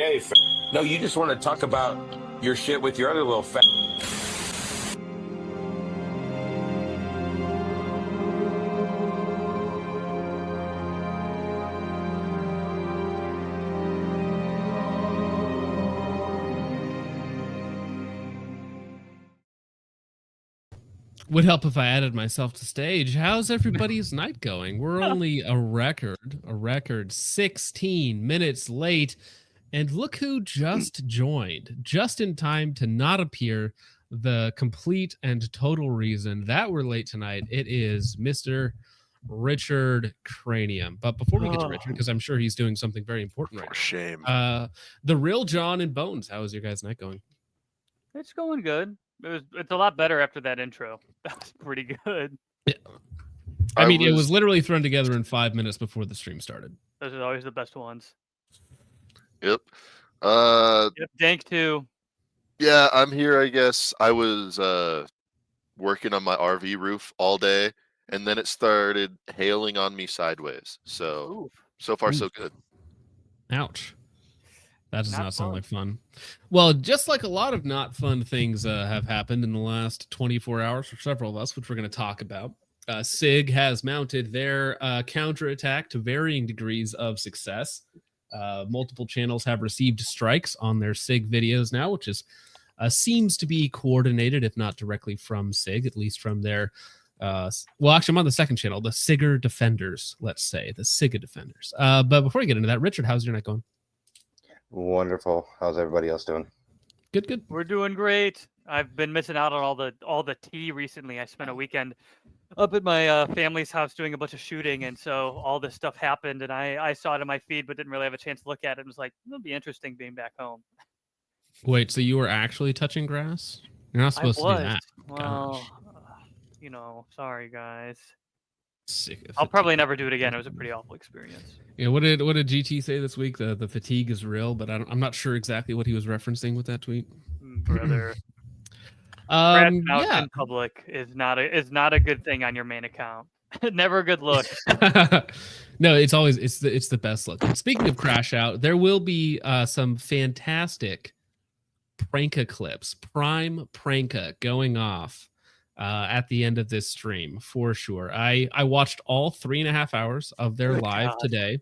Hey, no, you just want to talk about your shit with your other little fat. Would help if I added myself to stage. How's everybody's night going? We're only a record 16 minutes late. And look who just joined, just in time to not appear. The complete and total reason that we're late tonight. It is Mr. Richard Cranium. But before we get to Richard, because I'm sure he's doing something very important right now. For shame. The real John and Bones. How is your guys' night going? It's going good. It's a lot better after that intro. That was pretty good. Yeah. I mean, it was literally thrown together in 5 minutes before the stream started. Those are always the best ones. Yep. Yep, Dank too. Yeah, I'm here, I guess. I was working on my RV roof all day, and then it started hailing on me sideways. So far, so good. Ouch. That does not sound like fun. Well, just like a lot of not fun things have happened in the last 24 hours for several of us, which we're going to talk about. Sig has mounted their counterattack to varying degrees of success. Multiple channels have received strikes on their Sig videos now, which is seems to be coordinated, if not directly from Sig, at least from their... well, actually, I'm on the second channel, the Sigger Defenders, let's say, the Sigga Defenders. But before we get into that, Richard, how's your night going? Wonderful. How's everybody else doing? Good. We're doing great. I've been missing out on all the tea recently. I spent a weekend up at my family's house doing a bunch of shooting, and so all this stuff happened, and I saw it in my feed, but didn't really have a chance to look at it. And was like, it'll be interesting being back home. Wait, so you were actually touching grass? You're not supposed to do that. Well, sorry guys. Sick. I'll probably never do it again. It was a pretty awful experience. Yeah, what did GT say this week? The fatigue is real, but I'm not sure exactly what he was referencing with that tweet. Brother, in public is not a good thing on your main account. Never a good look. No, it's always it's the best look. Speaking of crash out, there will be some fantastic pranka clips, prime pranka going off at the end of this stream for sure. I watched all 3.5 hours of their live today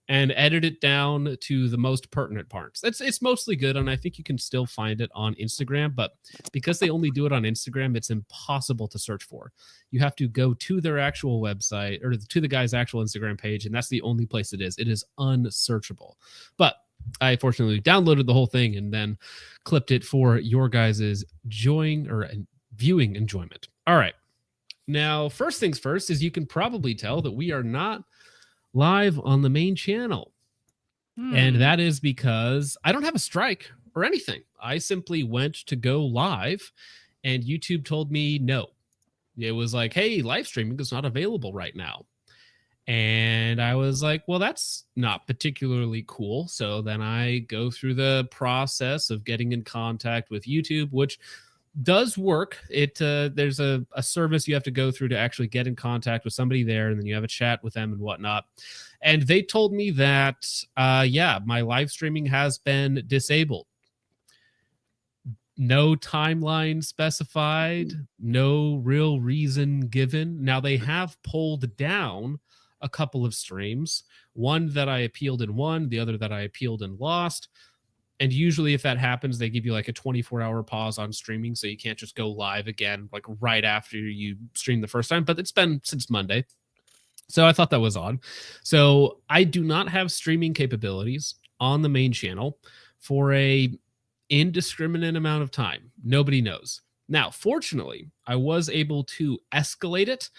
and edited it down to the most pertinent parts. It's mostly good, and I think you can still find it on Instagram, but because they only do it on Instagram, it's impossible to search for. You have to go to their actual website or to the guy's actual Instagram page, and that's the only place it is. It is unsearchable. But I fortunately downloaded the whole thing and then clipped it for your guys' viewing enjoyment. All right. Now, first things first is you can probably tell that we are not live on the main channel. And that is because I don't have a strike or anything. I simply went to go live and YouTube told me no. It was like, hey, live streaming is not available right now. And I was like, well, that's not particularly cool. So then I go through the process of getting in contact with YouTube, which does work. There's a service you have to go through to actually get in contact with somebody there, and then you have a chat with them and whatnot. And they told me that, my live streaming has been disabled. No timeline specified, no real reason given. Now, they have pulled down a couple of streams, one that I appealed and won, the other that I appealed and lost. And usually if that happens, they give you like a 24-hour pause on streaming, so you can't just go live again like right after you stream the first time. But it's been since Monday. So I thought that was odd. So I do not have streaming capabilities on the main channel for a indiscriminate amount of time. Nobody knows. Now, fortunately, I was able to escalate it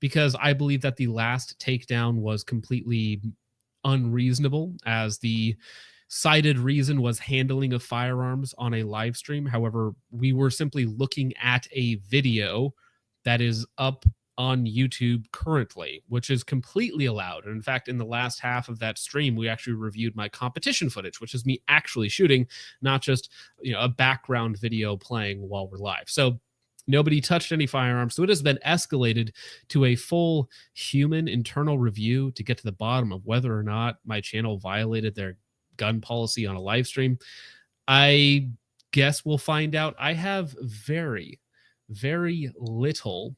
because I believe that the last takedown was completely unreasonable, as the cited reason was handling of firearms on a live stream. However, we were simply looking at a video that is up on YouTube currently, which is completely allowed. And in fact, in the last half of that stream, we actually reviewed my competition footage, which is me actually shooting, not just a background video playing while we're live. So nobody touched any firearms. So it has been escalated to a full human internal review to get to the bottom of whether or not my channel violated their gun policy on a live stream. I guess we'll find out. I have very, very little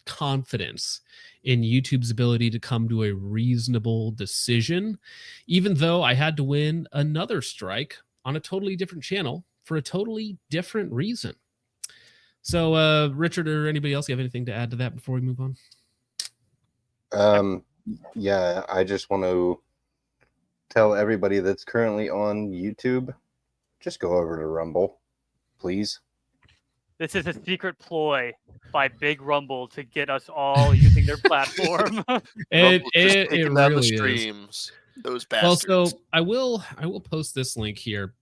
confidence in YouTube's ability to come to a reasonable decision, even though I had to win another strike on a totally different channel for a totally different reason. So, Richard or anybody else, you have anything to add to that before we move on? Yeah, I just want to tell everybody that's currently on YouTube, just go over to Rumble, please. This is a secret ploy by Big Rumble to get us all using their platform. It taking down really the is. streams. Those bastards. Well, so I will post this link here.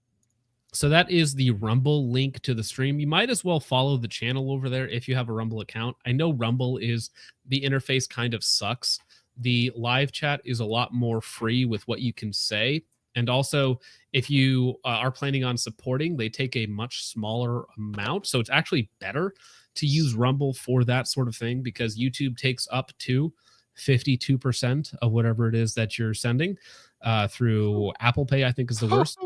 So that is the Rumble link to the stream. You might as well follow the channel over there if you have a Rumble account. I know Rumble is, the interface kind of sucks. The live chat is a lot more free with what you can say. And also, if you are planning on supporting, they take a much smaller amount. So it's actually better to use Rumble for that sort of thing, because YouTube takes up to 52% of whatever it is that you're sending through Apple Pay, I think is the worst.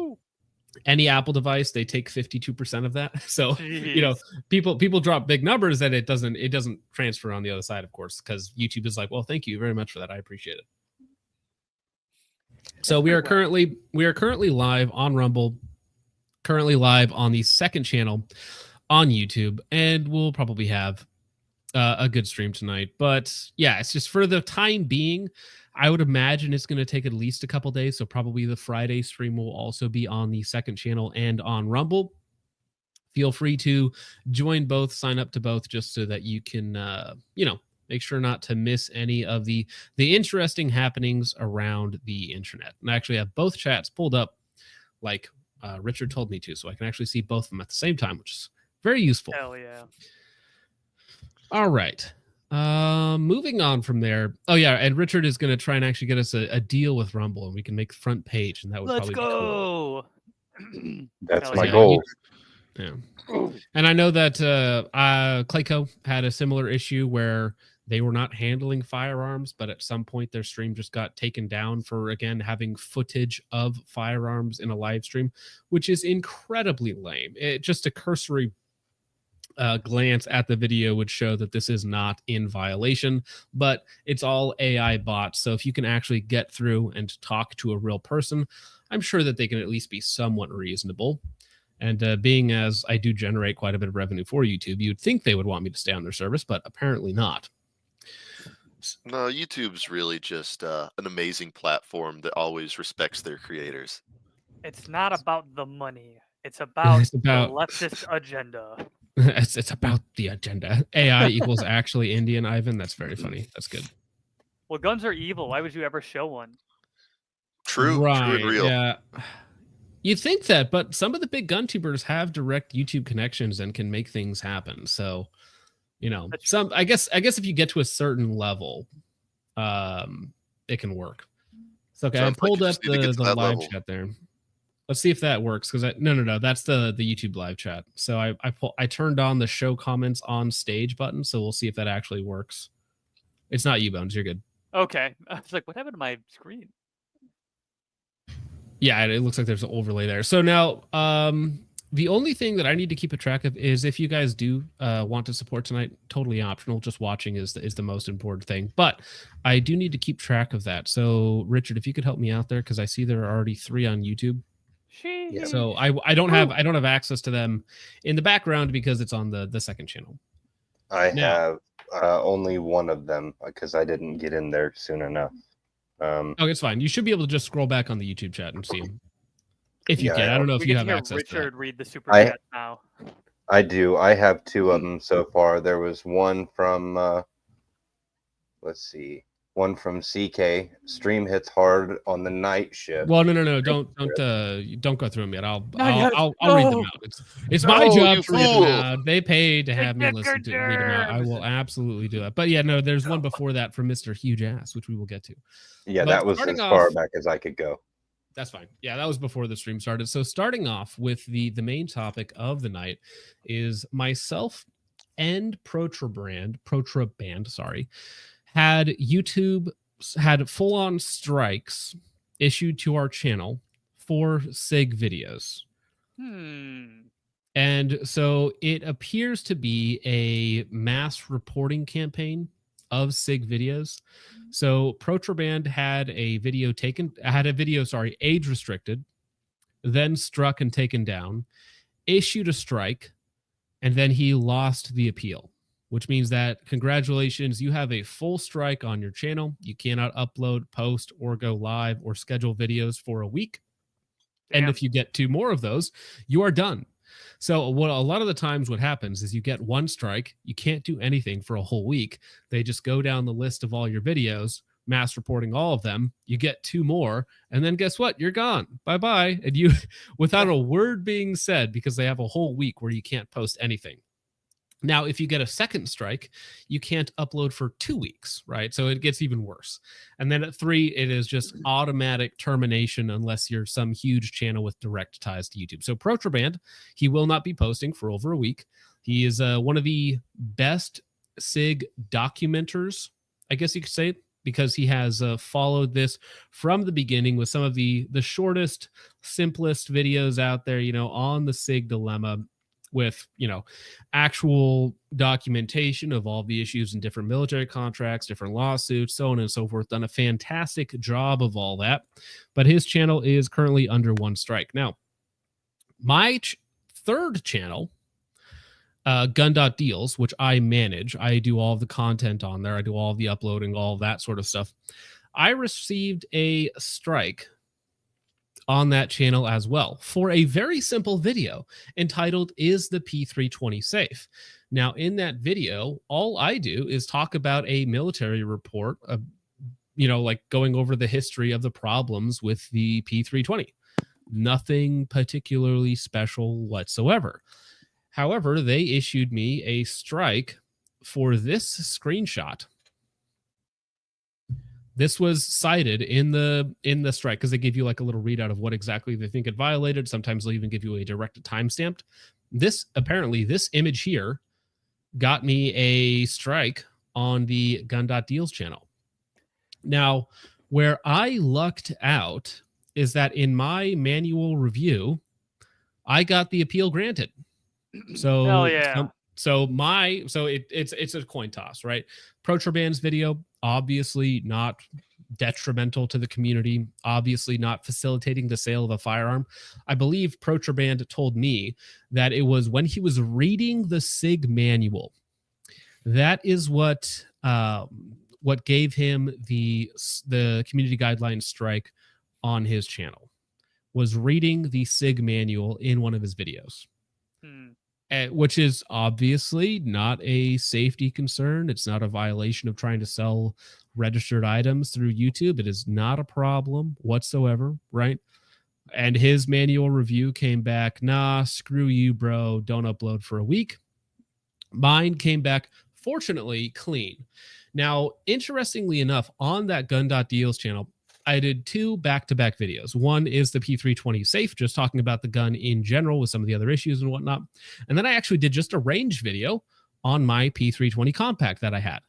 Any Apple device, they take 52% of that. So, you know, people drop big numbers and it doesn't transfer on the other side, of course, because YouTube is like, well, thank you very much for that. I appreciate it. So we are currently live on Rumble, currently live on the second channel on YouTube, and we'll probably have a good stream tonight. But yeah, it's just for the time being, I would imagine it's going to take at least a couple days. So probably the Friday stream will also be on the second channel and on Rumble. Feel free to join both, sign up to both, just so that you can, make sure not to miss any of the interesting happenings around the internet. And I actually have both chats pulled up like Richard told me to, so I can actually see both of them at the same time, which is very useful. Hell yeah. All right. Moving on from there. Oh yeah, and Richard is going to try and actually get us a deal with Rumble, and we can make the front page, and that would Let's probably go. be cool. That's Hell my yeah. goal. Yeah. And I know that Clayco had a similar issue where they were not handling firearms, but at some point their stream just got taken down for, again, having footage of firearms in a live stream, which is incredibly lame. Just a cursory glance at the video would show that this is not in violation, but it's all AI bots. So if you can actually get through and talk to a real person, I'm sure that they can at least be somewhat reasonable. And being as I do generate quite a bit of revenue for YouTube, you'd think they would want me to stay on their service, but apparently not. No, YouTube's really just an amazing platform that always respects their creators. It's not about the money. It's about, It's about- the leftist agenda. It's about the agenda. AI equals actually Indian, Ivan. That's very funny. That's good. Well, guns are evil. Why would you ever show one? True and real. Yeah. You'd think that, but some of the big gun tubers have direct YouTube connections and can make things happen. So, I guess if you get to a certain level, it can work. So, okay, Sounds I pulled like up you just need to get to the that live level. chat there. Let's see if that works. Because no, that's the YouTube live chat. So I turned on the show comments on stage button. So we'll see if that actually works. It's not you, Bones. You're good. Okay. I was like, what happened to my screen? Yeah, it looks like there's an overlay there. So now, the only thing that I need to keep a track of is if you guys do want to support tonight, totally optional. Just watching is the most important thing. But I do need to keep track of that. So Richard, if you could help me out there, because I see there are already 3 on YouTube. Yeah. So I don't have access to them in the background because it's on the second channel. I have only one of them because I didn't get in there soon enough. Okay, it's fine. You should be able to just scroll back on the YouTube chat and see them. If you Yeah, can. I don't know if We you get have to hear access to Richard that. read the super I- chat now. I do. I have 2 of them so far. There was one from, one from CK. Stream hits hard on the night shift. Well, no. Don't go through them yet. I'll yet. read them No. out. It's my No, job you to read them fool. out. They paid to have me Get listen to read them out. I nerves. will absolutely do that. But yeah, no, there's one before that from Mr. Huge Ass, which we will get to. Yeah, But that was starting as far off- back as I could go. That's fine. Yeah, that was before the stream started. So starting off with the main topic of the night is myself and Protraband, had YouTube had full-on strikes issued to our channel for Sig videos. And so it appears to be a mass reporting campaign of Sig videos. So Protraband had a video age restricted, then struck and taken down, issued a strike, and then he lost the appeal, which means that congratulations, you have a full strike on your channel. You cannot upload, post, or go live or schedule videos for a week. Damn. And if you get 2 more of those, you are done. So what a lot of the times what happens is you get 1 strike, you can't do anything for a whole week. They just go down the list of all your videos, mass reporting all of them. You get 2 more, and then guess what? You're gone. Bye-bye. And you, without a word being said, because they have a whole week where you can't post anything. Now, if you get a second strike, you can't upload for 2 weeks, right? So it gets even worse. And then at 3, it is just automatic termination unless you're some huge channel with direct ties to YouTube. So Protraband, he will not be posting for over a week. He is one of the best Sig documenters, I guess you could say, because he has followed this from the beginning with some of the shortest, simplest videos out there, on the Sig dilemma, with actual documentation of all the issues in different military contracts, different lawsuits, so on and so forth. Done a fantastic job of all that, but his channel is currently under 1 strike. Now, my third channel, Gun.Deals, which I manage, I do all of the content on there, I do all of the uploading, all of that sort of stuff. I received a strike on that channel as well for a very simple video entitled, "Is the P320 Safe?" Now, in that video, all I do is talk about a military report of, like going over the history of the problems with the P320. Nothing particularly special whatsoever. However, they issued me a strike for this screenshot. This was cited in the strike because they give you like a little readout of what exactly they think it violated. Sometimes they'll even give you a direct timestamp. This image here got me a strike on the Gun.Deals channel. Now, where I lucked out is that in my manual review, I got the appeal granted. So hell yeah. It's a coin toss, right? Protraband's video, obviously not detrimental to the community, obviously not facilitating the sale of a firearm. I believe Protraband told me that it was when he was reading the Sig manual. That is what gave him the community guidelines strike on his channel, was reading the Sig manual in one of his videos. Which is obviously not a safety concern. It's not a violation of trying to sell registered items through YouTube. It is not a problem whatsoever, right? And his manual review came back, nah, screw you, bro. Don't upload for a week. Mine came back, fortunately, clean. Now, interestingly enough, on that Gun.Deals channel, I did 2 back-to-back videos. One is the P320 Safe, just talking about the gun in general with some of the other issues and whatnot. And then I actually did just a range video on my P320 Compact that I had.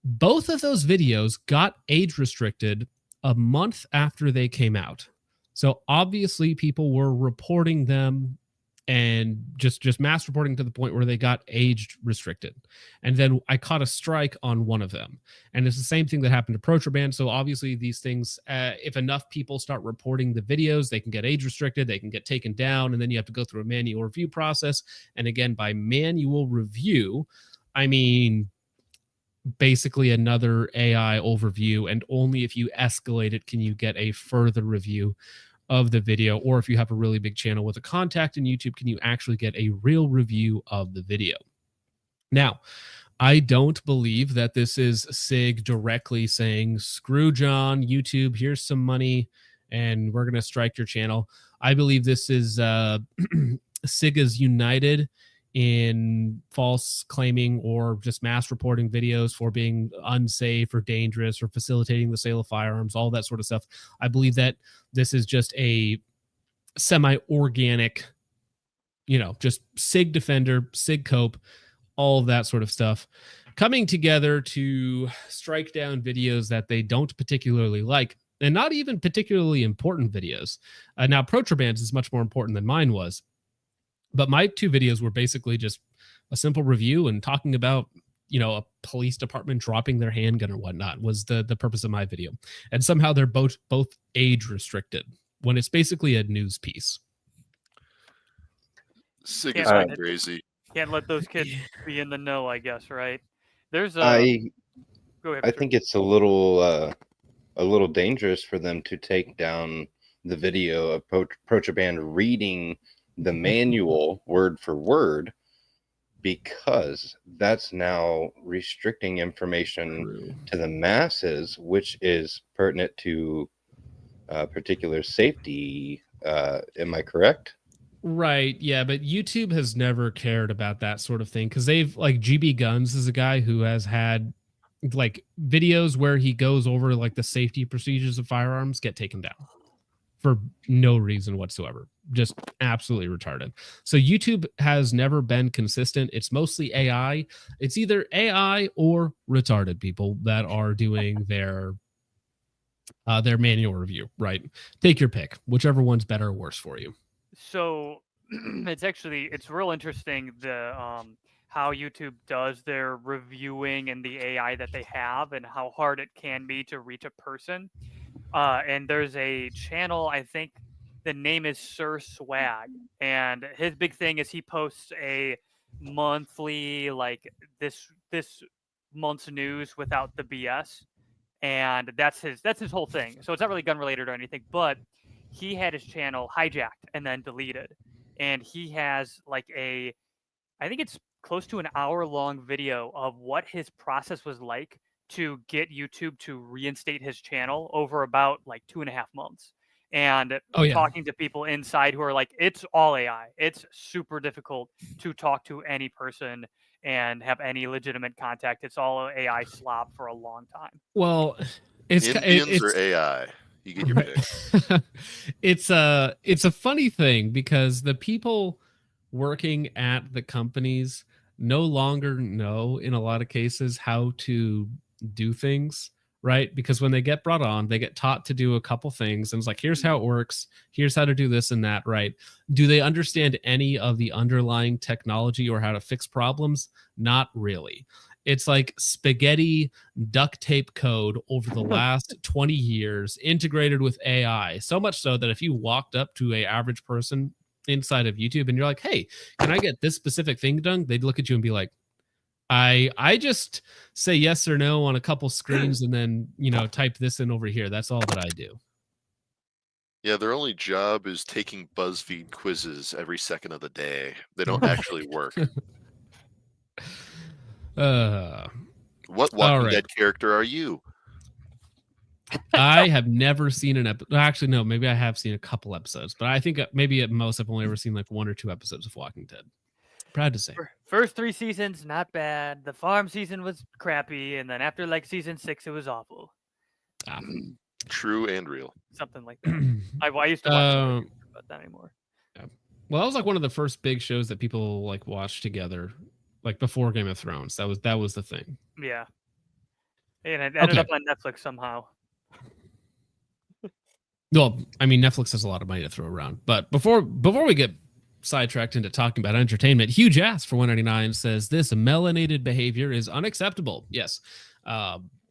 Both of those videos got age restricted a month after they came out. So obviously people were reporting them and just mass reporting to the point where they got age restricted. And then I caught a strike on one of them. And it's the same thing that happened to Protraband. So obviously these things, if enough people start reporting the videos, they can get age restricted, they can get taken down, and then you have to go through a manual review process. And again, by manual review, I mean basically another AI overview, and only if you escalate it can you get a further review of the video, or if you have a really big channel with a contact in YouTube, can you actually get a real review of the video. Now, I don't believe that this is Sig directly saying, screw John, YouTube, here's some money, and we're going to strike your channel. I believe this is Sig is united in false claiming or just mass reporting videos for being unsafe or dangerous or facilitating the sale of firearms, all that sort of stuff. I believe that this is just a semi-organic, just Sig Defender, Sig Cope, all of that sort of stuff coming together to strike down videos that they don't particularly like. and not even particularly important videos. Now, Protraband's is much more important than mine was, but my 2 videos were basically just a simple review and talking about, a police department dropping their handgun or whatnot was the purpose of my video. And somehow they're both age restricted when it's basically a news piece. Sig Can't is let it- crazy. Can't let those kids be in the know, I guess, right? There's I go ahead. I Mr. think it's a little dangerous for them to take down the video of Protraband reading the manual word for word, because that's now restricting information to the masses, which is pertinent to particular safety. Am I correct? Right. Yeah. But YouTube has never cared about that sort of thing because they've like GB Guns is a guy who has had like videos where he goes over like the safety procedures of firearms get taken down for no reason whatsoever. Just absolutely retarded. So YouTube has never been consistent. It's mostly AI. It's either AI or retarded people that are doing their manual review, right? Take your pick, whichever one's better or worse for you. So it's real interesting how YouTube does their reviewing and the AI that they have and how hard it can be to reach a person. And there's a channel, I think the name is Sir Swag, and his big thing is he posts a monthly like this month's news without the BS, and that's his whole thing. So it's not really gun related or anything, but he had his channel hijacked and then deleted, and he has like I think it's close to an hour-long video of what his process was like to get YouTube to reinstate his channel over about like 2.5 months. And talking to people inside who are like, it's all AI. It's super difficult to talk to any person and have any legitimate contact. It's all AI slop for a long time. Well, it's or AI. You get your pick. It's a funny thing because the people working at the companies no longer know in a lot of cases how to do things, right? Because when they get brought on, they get taught to do a couple things and it's like, here's how it works, here's how to do this and that, right? Do they understand any of the underlying technology or how to fix problems? Not really. It's like spaghetti duct tape code over the last 20 years integrated with AI. So much so that if you walked up to an average person inside of YouTube and you're like, hey, can I get this specific thing done? They'd look at you and be like, I just say yes or no on a couple screens and then, type this in over here. That's all that I do. Yeah, their only job is taking BuzzFeed quizzes every second of the day. They don't actually work. What Walking Dead character are you? I have never seen an episode. Actually, no, maybe I have seen a couple episodes, but I think maybe at most I've only ever seen like 1 or 2 episodes of Walking Dead. Proud to say. First 3 seasons, not bad. The farm season was crappy, and then after like season 6, it was awful. True and real. Something like that. I used to watch about that anymore. Yeah. Well, that was like one of the first big shows that people like watched together, like before Game of Thrones. That was the thing. Yeah. And it ended up on Netflix somehow. Well, I mean, Netflix has a lot of money to throw around. But before we get sidetracked into talking about entertainment, Huge Ass for 199 says this melanated behavior is unacceptable. Yes,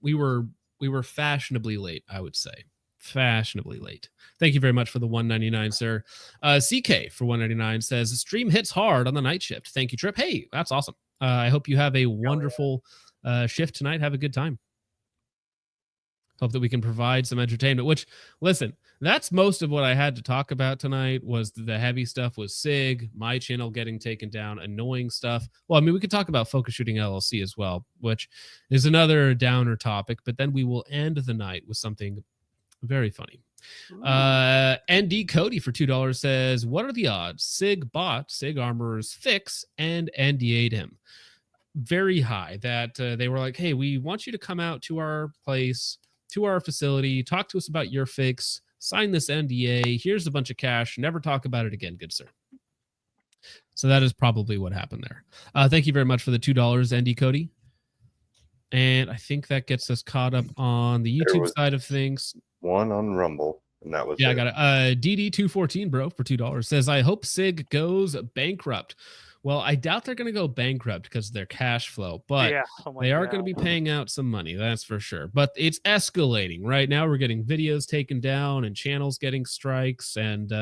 we were fashionably late, I would say. Fashionably late. Thank you very much for the 199, sir. CK for 199 says stream hits hard on the night shift. Thank you, Trip. Hey, that's awesome. I hope you have a wonderful shift tonight. Have a good time. Hope that we can provide some entertainment, which, listen, that's most of what I had to talk about tonight. Was the heavy stuff was Sig, my channel getting taken down, annoying stuff. Well, I mean, we could talk about Focus Shooting LLC as well, which is another downer topic, but then we will end the night with something very funny. ND Cody for $2 says, what are the odds Sig bought Sig Armorer's fix and NDA'd him? Very high. That they were like, hey, we want you to come out to our place, to our facility, talk to us about your fix, sign this NDA, here's a bunch of cash, never talk about it again, good sir. So that is probably what happened there. Thank you very much for the $2, ND Cody. And I think that gets us caught up on the YouTube side of things. one on Rumble, and that was Yeah, it. I got it. DD214, bro, for $2 says, I hope Sig goes bankrupt. Well, I doubt they're going to go bankrupt because of their cash flow, but Yeah. Oh my they are God. going to be paying out some money. That's for sure. But it's escalating right now. We're getting videos taken down and channels getting strikes, and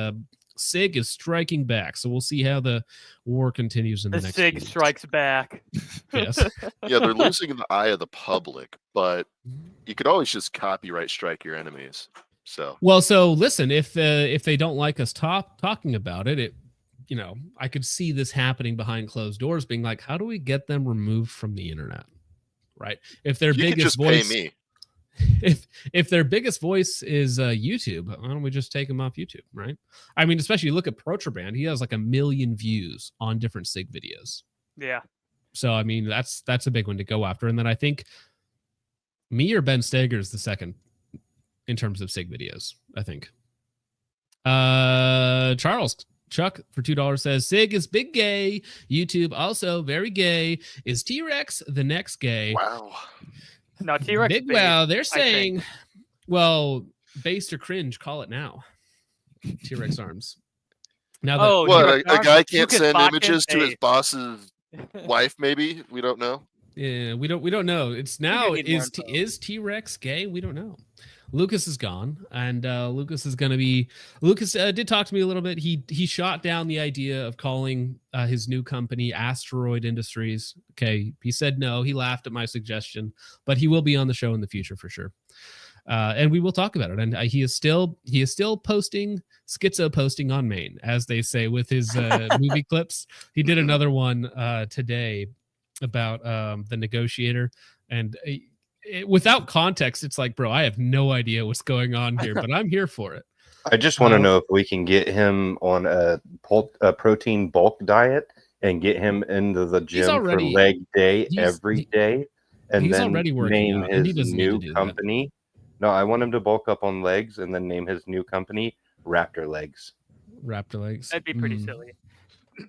Sig is striking back. So we'll see how the war continues in the The next Sig few weeks. strikes back. Yes. Yeah, they're losing in the eye of the public, but you could always just copyright strike your enemies. So Well, so listen, if they don't like us talking about it, you know, I could see this happening behind closed doors, being like, how do we get them removed from the internet? Right? If their you could biggest just voice, pay me. if their biggest voice is YouTube, why don't we just take them off YouTube? Right? I mean, especially look at Protraband, he has like 1 million views on different Sig videos. Yeah. So I mean, that's a big one to go after. And then I think me or Ben Steger is the second in terms of Sig videos, I think. Charles Chuck for $2 says, Sig is big gay. YouTube also very gay. Is T-Rex the next gay? Wow. No, T-Rex. Big wow. They're saying, well, based or cringe, call it now. T-Rex arms. Now that, Oh, What, T-Rex a arms? guy can't Lucas send Botkin? images to his Hey. boss's wife, maybe? We don't know. yeah, we don't know. It's now need more info. is T-Rex gay? We don't know. Lucas is gone, and Lucas is going to be. Lucas did talk to me a little bit. He shot down the idea of calling his new company Asteroid Industries. Okay, he said no. He laughed at my suggestion, but he will be on the show in the future for sure, and we will talk about it. And he is still posting schizo posting on Maine, as they say, with his movie clips. He did another one today about the negotiator, and without context, it's like, bro, I have no idea what's going on here, but I'm here for it. I just want to know if we can get him on a protein bulk diet and get him into the gym for leg day every day, and he's then already working name out, and he his doesn't need to new do that. company. No, I want him to bulk up on legs and then name his new company Raptor Legs. Raptor legs. That'd be pretty silly.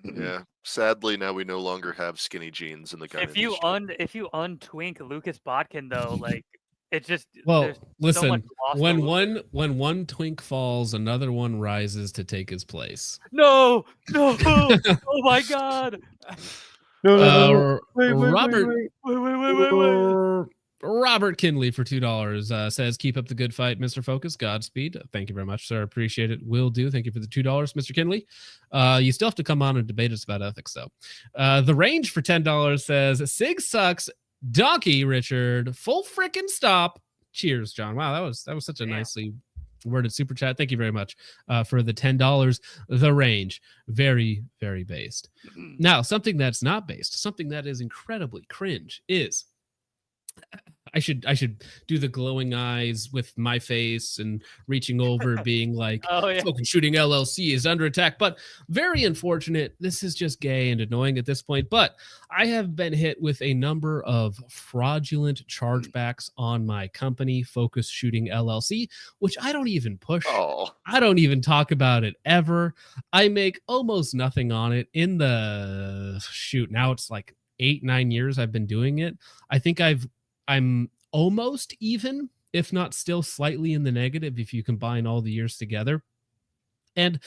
Yeah. Sadly, now we no longer have skinny jeans in the gun If you industry. untwink Lucas Botkin though, like it just Well, there's so listen, much lost when over when one twink falls, another one rises to take his place. No, oh my God! Robert Kinley for $2 says, keep up the good fight, Mr. Focus. Godspeed. Thank you very much, sir. Appreciate it. Will do. Thank you for the $2, Mr. Kinley. You still have to come on and debate us about ethics, though. The range for $10 says, Sig sucks. Donkey, Richard. Full freaking stop. Cheers, John. Wow, that was such a nicely worded super chat. Thank you very much for the $10. The range. Very, very based. Now, something that's not based, something that is incredibly cringe is, I should do the glowing eyes with my face and reaching over, being like, Smoking Shooting LLC is under attack. But very unfortunate. This is just gay and annoying at this point. But I have been hit with a number of fraudulent chargebacks on my company, Focus Shooting LLC, which I don't even push. I don't even talk about it ever. I make almost nothing on it. In the now it's like 8-9 years I've been doing it. I think I'm almost even, if not still slightly in the negative, if you combine all the years together. And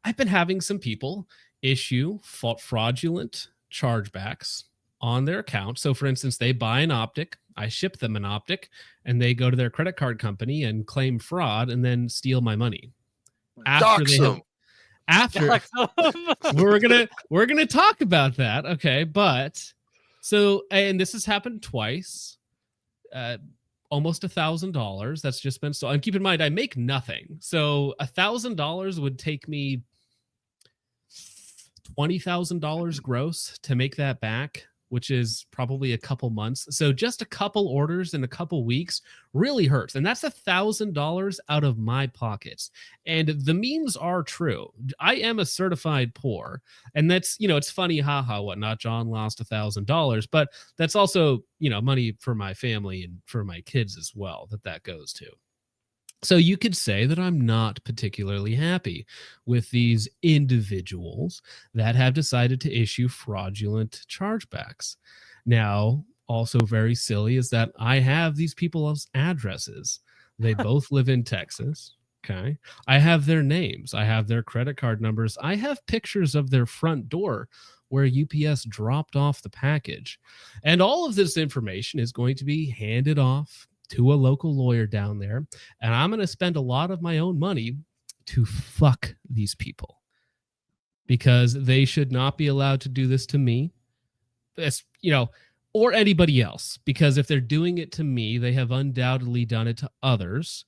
I've been having some people issue fraudulent chargebacks on their account. So for instance, they buy an optic, I ship them an optic, and they go to their credit card company and claim fraud and then steal my money. After we're gonna talk about that. Okay. But so, and this has happened twice. Almost $1,000 that's just been stolen. And keep in mind, I make nothing, so $1,000 would take me $20,000 gross to make that back, which is probably a couple months. So just a couple orders in a couple weeks really hurts, and that's $1,000 out of my pockets. And the memes are true. I am a certified poor, and that's, it's funny, haha, whatnot. John lost $1,000, but that's also, money for my family and for my kids as well, that goes to. So you could say that I'm not particularly happy with these individuals that have decided to issue fraudulent chargebacks. Now, also very silly is that I have these people's addresses. They both live in Texas. Okay. I have their names. I have their credit card numbers. I have pictures of their front door where UPS dropped off the package. And all of this information is going to be handed off to a local lawyer down there. And I'm going to spend a lot of my own money to fuck these people because they should not be allowed to do this to me. It's, or anybody else, because if they're doing it to me, they have undoubtedly done it to others,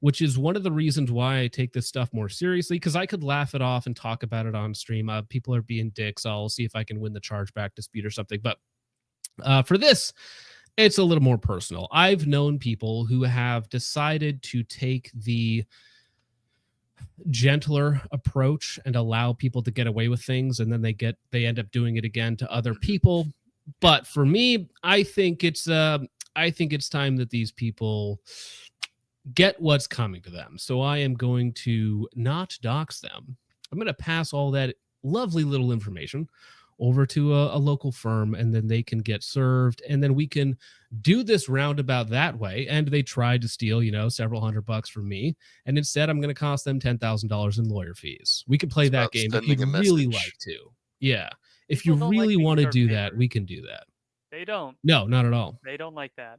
which is one of the reasons why I take this stuff more seriously, because I could laugh it off and talk about it on stream. People are being dicks. I'll see if I can win the chargeback dispute or something. But for this, it's a little more personal. I've known people who have decided to take the gentler approach and allow people to get away with things, and then they end up doing it again to other people. But for me, I think it's time that these people get what's coming to them. So I am going to not dox them. I'm going to pass all that lovely little information over to a local firm, and then they can get served, and then we can do this roundabout that way. And they tried to steal, several $100 from me, and instead I'm going to cost them $10,000 in lawyer fees. We can play that game if you'd really like to. Yeah. If you really want to do that, we can do that. They don't. No, not at all. They don't like that.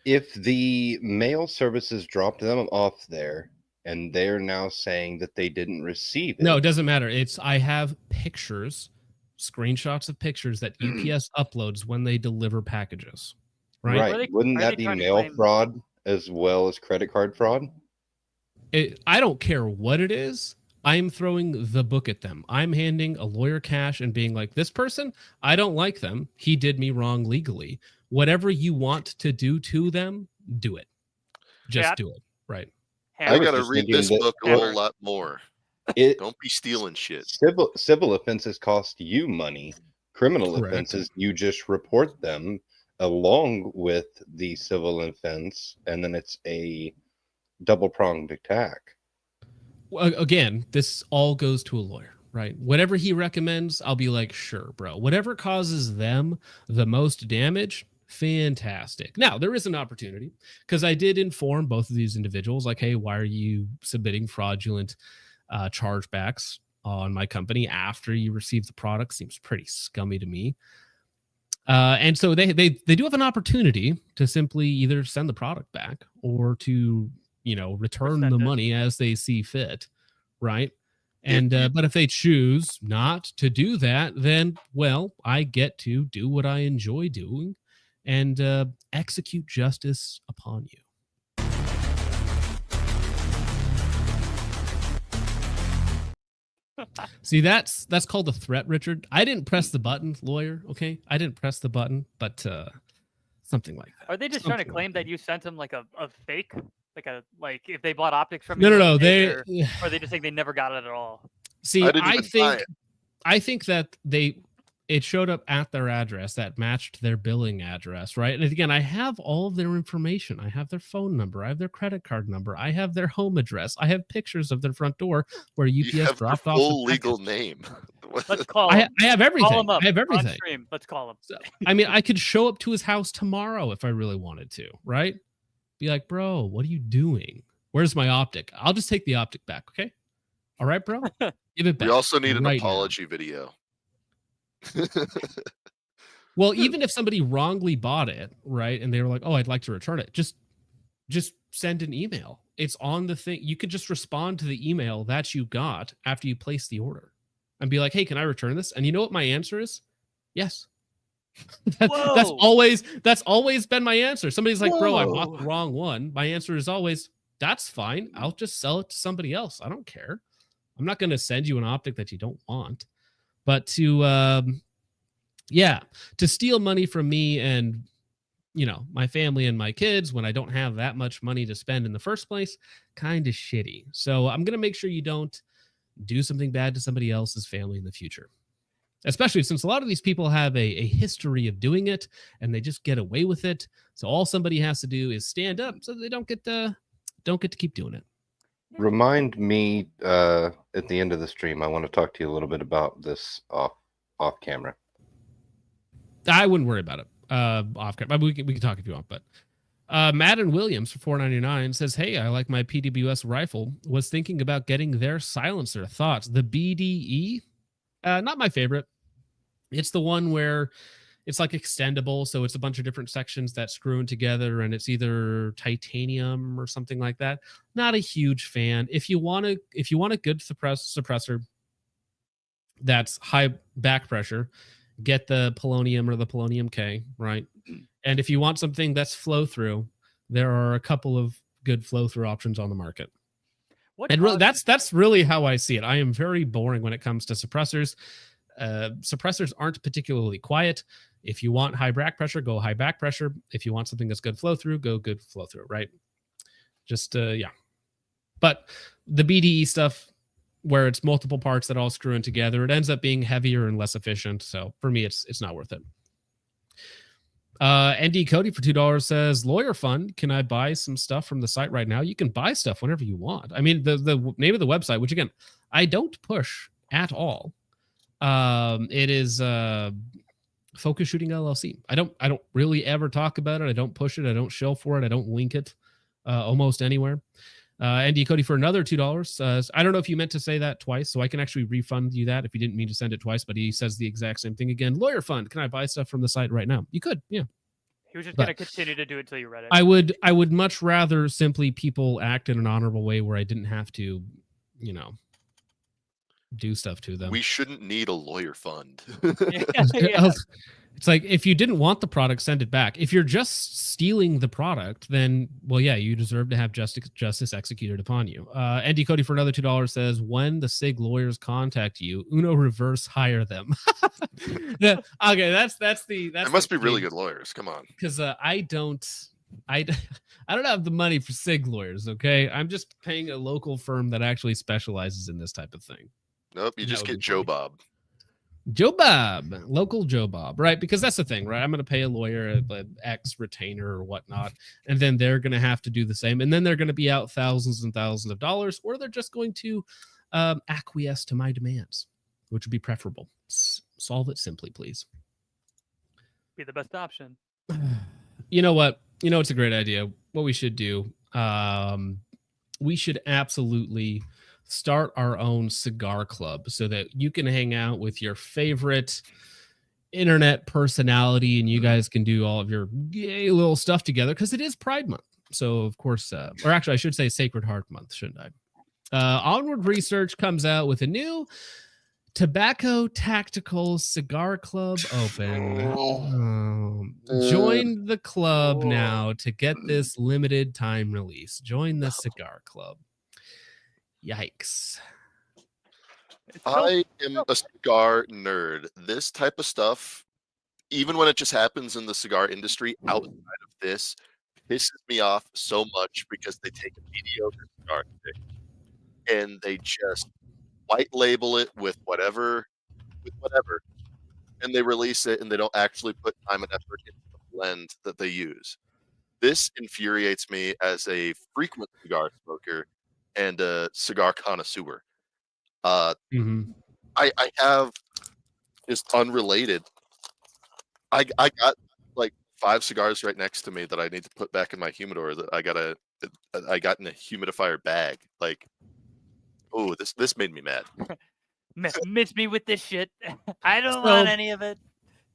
If the mail services dropped them off there and they're now saying that they didn't receive it. No, it doesn't matter. I have pictures, screenshots of pictures that UPS uploads when they deliver packages. Right. Wouldn't that be mail fraud as well as credit card fraud? I don't care what it is. I'm throwing the book at them. I'm handing a lawyer cash and being like, this person, I don't like them. He did me wrong legally. Whatever you want to do to them, do it. Just do it. Right. I got to read this book a whole lot more. Don't be stealing shit. Civil offenses cost you money. Criminal offenses, you just report them along with the civil offense, and then it's a double-pronged attack. Again, this all goes to a lawyer, right? Whatever he recommends, I'll be like, sure, bro. Whatever causes them the most damage, fantastic. Now, there is an opportunity, because I did inform both of these individuals, like, hey, why are you submitting fraudulent chargebacks on my company after you receive the product? Seems pretty scummy to me. And so they do have an opportunity to simply either send the product back or to return the money as they see fit, right? And but if they choose not to do that, then I get to do what I enjoy doing and execute justice upon you. See, that's called a threat, Richard. I didn't press the button, lawyer. Okay, I didn't press the button, but something like that. Are they just trying to claim that you sent them like a fake? Like if they bought optics from you? No. Or are they just saying they never got it at all? See, I think that it showed up at their address that matched their billing address, right? And again, I have all of their information. I have their phone number. I have their credit card number. I have their home address. I have pictures of their front door where UPS dropped off full legal name. Let's call him. I have everything. Call him up. I have everything. On stream. Let's call him. So, I could show up to his house tomorrow if I really wanted to, right? Be like, bro, what are you doing? Where's my optic? I'll just take the optic back, okay? All right, bro? Give it back. We also need an apology video. Well, even if somebody wrongly bought it, right, and they were like, oh, I'd like to return it, just send an email. It's on the thing. You could just respond to the email that you got after you place the order and be like, hey, can I return this? And you know what my answer is? Yes. That's always been my answer. Somebody's like, bro, I bought the wrong one. My answer is always, that's fine. I'll just sell it to somebody else. I don't care. I'm not going to send you an optic that you don't want. But to steal money from me and my family and my kids when I don't have that much money to spend in the first place, kind of shitty. So I'm going to make sure you don't do something bad to somebody else's family in the future. Especially since a lot of these people have a history of doing it and they just get away with it. So all somebody has to do is stand up so they don't get to keep doing it. Remind me at the end of the stream. I want to talk to you a little bit about this off camera. I wouldn't worry about it off camera. We can talk if you want, but Madden Williams for $4.99 says, "Hey, I like my PWS rifle. Was thinking about getting their silencer. Thoughts? The BDE? Not my favorite. It's the one where it's like extendable, so it's a bunch of different sections that screw in together, and it's either titanium or something like that. Not a huge fan. If you want a good suppressor that's high back pressure, get the Polonium or the Polonium K, right? And if you want something that's flow through, there are a couple of good flow through options on the market. And really, that's really how I see it. I am very boring when it comes to suppressors. Suppressors aren't particularly quiet. If you want high back pressure, go high back pressure. If you want something that's good flow through, go good flow through, right? Just yeah. But the BDE stuff, where it's multiple parts that all screw in together, it ends up being heavier and less efficient. So for me, it's not worth it. ND Cody for $2 says, "Lawyer Fund, can I buy some stuff from the site right now?" You can buy stuff whenever you want. I mean, the name of the website, which again, I don't push at all. It is Focus Shooting LLC. I don't really ever talk about it. I don't push it. I don't shill for it. I don't link it almost anywhere. ND Cody for another $2. I don't know if you meant to say that twice, so I can actually refund you that if you didn't mean to send it twice, but he says the exact same thing again. Lawyer Fund, can I buy stuff from the site right now? You could, yeah. He was just going to continue to do it until you read it. I would much rather simply people act in an honorable way where I didn't have to, do stuff to them. We shouldn't need a lawyer fund. Yeah. It's like, if you didn't want the product, send it back. If you're just stealing the product, then, well, yeah, you deserve to have justice executed upon you. ND Cody for another $2 says, "When the SIG lawyers contact you, Uno reverse hire them." Okay, that's It must be really good lawyers. Come on. Because I don't have the money for SIG lawyers. Okay, I'm just paying a local firm that actually specializes in this type of thing. Nope, you just get Joe Bob. Joe Bob, local Joe Bob, right? Because that's the thing, right? I'm going to pay a lawyer, an X retainer or whatnot, and then they're going to have to do the same. And then they're going to be out thousands and thousands of dollars, or they're just going to acquiesce to my demands, which would be preferable. Solve it simply, please. Be the best option. You know what? It's a great idea. What we should do, we should absolutely start our own cigar club so that you can hang out with your favorite internet personality and you guys can do all of your gay little stuff together, because it is Pride Month. So, of course, or actually, I should say Sacred Heart Month, shouldn't I? Onward Research comes out with a new Tobacco Tactical Cigar Club open. Join the club now to get this limited time release. Join the cigar club. Yikes. I am a cigar nerd. This type of stuff, even when it just happens in the cigar industry, outside of this, pisses me off so much, because they take a mediocre cigar stick and they just white label it with whatever, and they release it, and they don't actually put time and effort into the blend that they use. This infuriates me as a frequent cigar smoker and a cigar connoisseur. I have, just unrelated, I got like 5 cigars right next to me that I need to put back in my humidor that I got in a humidifier bag. Like, oh, this made me mad. Miss me with this shit. I don't want any of it.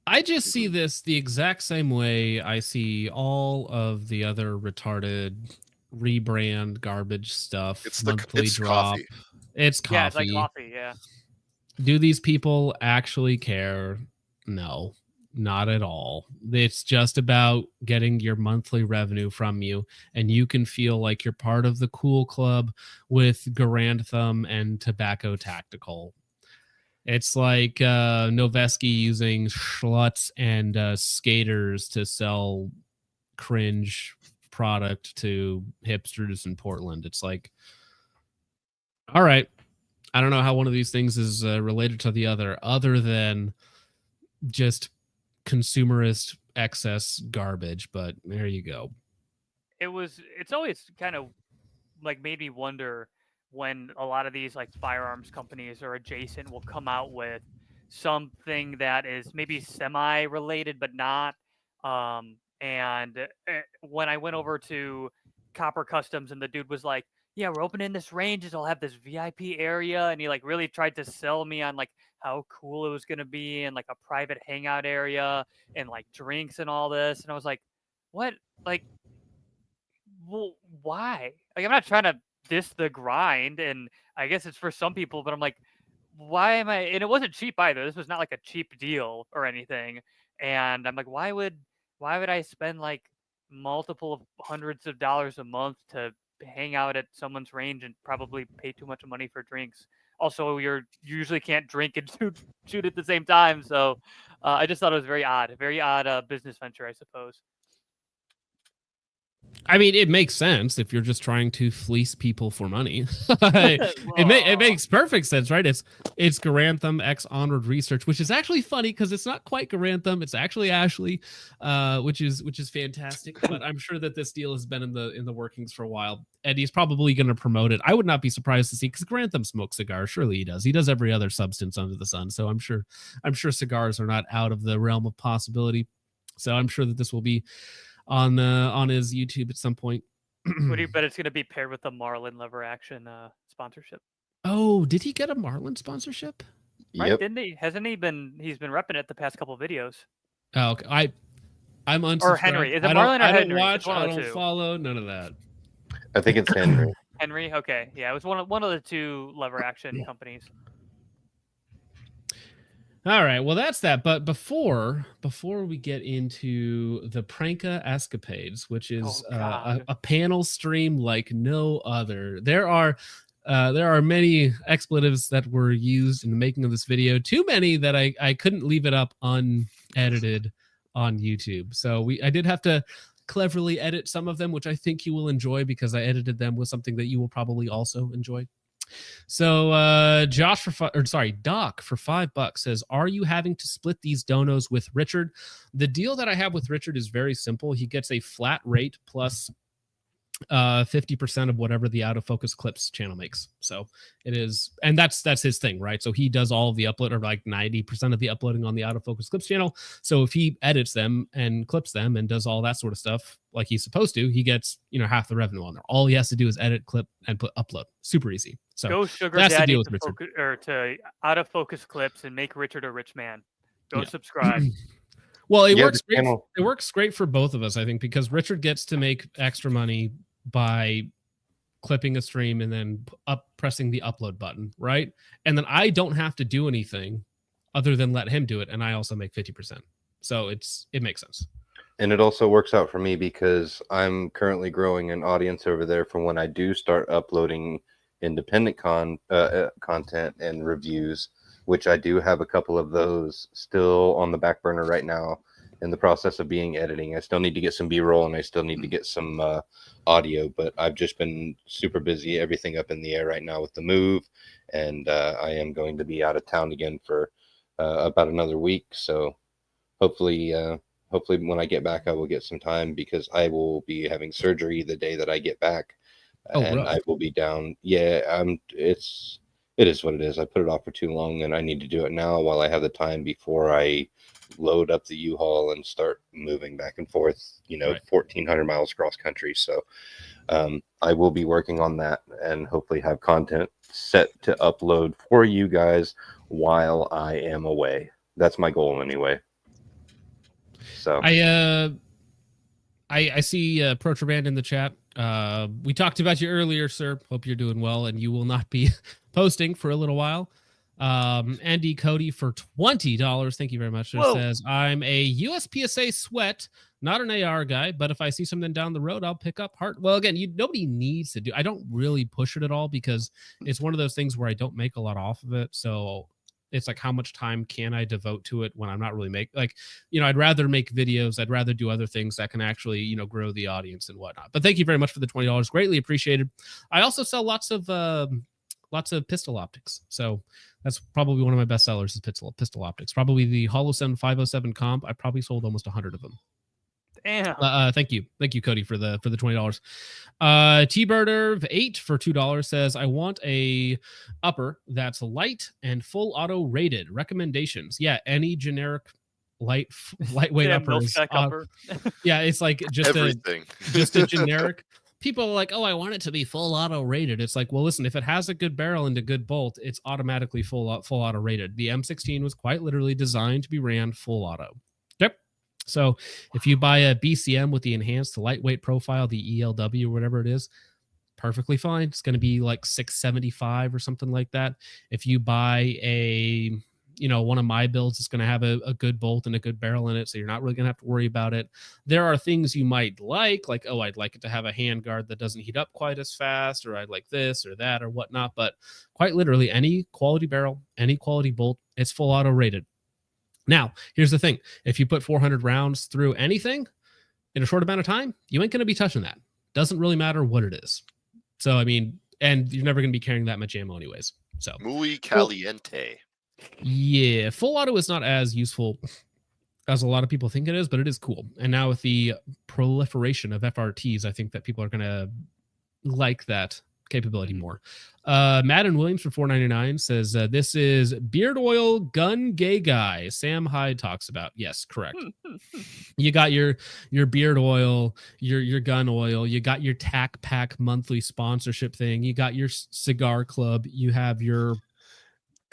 I just see this the exact same way I see all of the other retarded rebrand garbage stuff. It's drop. coffee. It's coffee. Yeah, it's like coffee. Yeah. Do these people actually care? No, not at all. It's just about getting your monthly revenue from you, and you can feel like you're part of the cool club with Garandtham and Tobacco Tactical. It's like Noveski using Schlutz and skaters to sell cringe product to hipsters in Portland. It's like, all right, I don't know how one of these things is related to the other than just consumerist excess garbage, but there you go. It's always kind of like made me wonder when a lot of these like firearms companies or adjacent will come out with something that is maybe semi-related but not, And when I went over to Copper Customs, and the dude was like, "Yeah, we're opening this range. It'll have this VIP area," and he like really tried to sell me on like how cool it was gonna be, and like a private hangout area, and like drinks and all this. And I was like, "What? Like, well, why? Like, I'm not trying to diss the grind, and I guess it's for some people, but I'm like, why am I?" And it wasn't cheap either. This was not like a cheap deal or anything. And I'm like, why would I spend like multiple of hundreds of dollars a month to hang out at someone's range and probably pay too much money for drinks? Also, you usually can't drink and shoot at the same time. So I just thought it was very odd business venture, I suppose. I mean, it makes sense if you're just trying to fleece people for money. It makes perfect sense, right? It's Garanthem X Onward Research, which is actually funny because it's not quite Garanthem, it's actually Ashley, which is fantastic. But I'm sure that this deal has been in the workings for a while, and he's probably going to promote it. I would not be surprised to see, because Grantham smokes cigars. Surely he does. He does every other substance under the sun. So I'm sure cigars are not out of the realm of possibility. So I'm sure that this will be on his YouTube at some point. What do you bet it's going to be paired with the Marlin lever action sponsorship? Oh, did he get a Marlin sponsorship? Right, Yep. didn't he? Hasn't he been? He's been repping it the past couple of videos. Oh, okay. I'm unsubscribed. Or Henry. Is it Marlin or I Henry? don't watch. It's one I of the don't two. follow. None of that. I think it's Henry. Henry. Okay, yeah, it was one of the two lever action companies. All right, well, that's that. But before we get into the Pranka escapades, which is a panel stream like no other, there are many expletives that were used in the making of this video. Too many that I couldn't leave it up unedited on YouTube. So I did have to cleverly edit some of them, which I think you will enjoy, because I edited them with something that you will probably also enjoy. So Doc for $5 says, are you having to split these donos with Richard? The deal that I have with Richard is very simple. He gets a flat rate plus 50% of whatever the out of focus clips channel makes. So it is, and that's his thing, right? So he does all of the upload, or like 90% of the uploading on the out of focus clips channel. So if he edits them and clips them and does all that sort of stuff like he's supposed to, he gets, half the revenue on there. All he has to do is edit, clip, and put upload. Super easy. So go sugar that's daddy the deal with Richard. to out of focus clips and make Richard a rich man. Go subscribe. Well, it works great. It works great for both of us, I think, because Richard gets to make extra money by clipping a stream and then pressing the upload button, right? And then I don't have to do anything other than let him do it, and I also make 50%. So it makes sense. And it also works out for me because I'm currently growing an audience over there for when I do start uploading independent content and reviews, which I do have a couple of those still on the back burner right now in the process of being editing. I still need to get some B-roll, and I still need to get some audio, but I've just been super busy, everything up in the air right now with the move, and I am going to be out of town again for about another week. So hopefully when I get back, I will get some time, because I will be having surgery the day that I get back. And I will be down. Yeah, it is what it is. I put it off for too long, and I need to do it now while I have the time before I load up the U-Haul and start moving back and forth, right. 1,400 miles cross country. So I will be working on that and hopefully have content set to upload for you guys while I am away. That's my goal anyway. So I see Protraband in the chat. We talked about you earlier, sir. Hope you're doing well, and you will not be posting for a little while. Andy Cody for $20. Thank you very much. It says, I'm a USPSA sweat, not an AR guy, but if I see something down the road, I'll pick up heart. Well, again, nobody needs to do. I don't really push it at all, because it's one of those things where I don't make a lot off of it. So it's like, how much time can I devote to it when I'm not really I'd rather make videos. I'd rather do other things that can actually, grow the audience and whatnot. But thank you very much for the $20. Greatly appreciated. I also sell lots of pistol optics. So that's probably one of my best sellers is pistol optics. Probably the Holosun 507 comp. I probably sold almost 100 of them. Damn. Thank you, Cody, for the $20. T-Birder 8 for $2 says, I want a upper that's light and full auto rated. Recommendations? Yeah, any generic lightweight Damn uppers. milk upper. Yeah, it's like just Everything. a generic. People are like, oh, I want it to be full auto rated. It's like, well, listen, if it has a good barrel and a good bolt, it's automatically full auto rated. The M16 was quite literally designed to be ran full auto. Yep. So if you buy a BCM with the enhanced lightweight profile, the ELW or whatever it is, perfectly fine. It's going to be like 675 or something like that. If you buy a one of my builds, it's going to have a good bolt and a good barrel in it, so you're not really going to have to worry about it. There are things you might like, oh, I'd like it to have a handguard that doesn't heat up quite as fast, or I'd like this or that or whatnot. But quite literally, any quality barrel, any quality bolt, it's full auto rated. Now, here's the thing. If you put 400 rounds through anything in a short amount of time, you ain't going to be touching that. Doesn't really matter what it is. So, I mean, and you're never going to be carrying that much ammo anyways. So, Muy caliente. Yeah, full auto is not as useful as a lot of people think it is, but it is cool. And now with the proliferation of FRTs, I think that people are going to like that capability more. Madden Williams for $4.99 says, this is beard oil gun gay guy Sam Hyde talks about. Yes, correct. You got your beard oil, your gun oil, you got your TAC Pack monthly sponsorship thing, you got your cigar club, you have your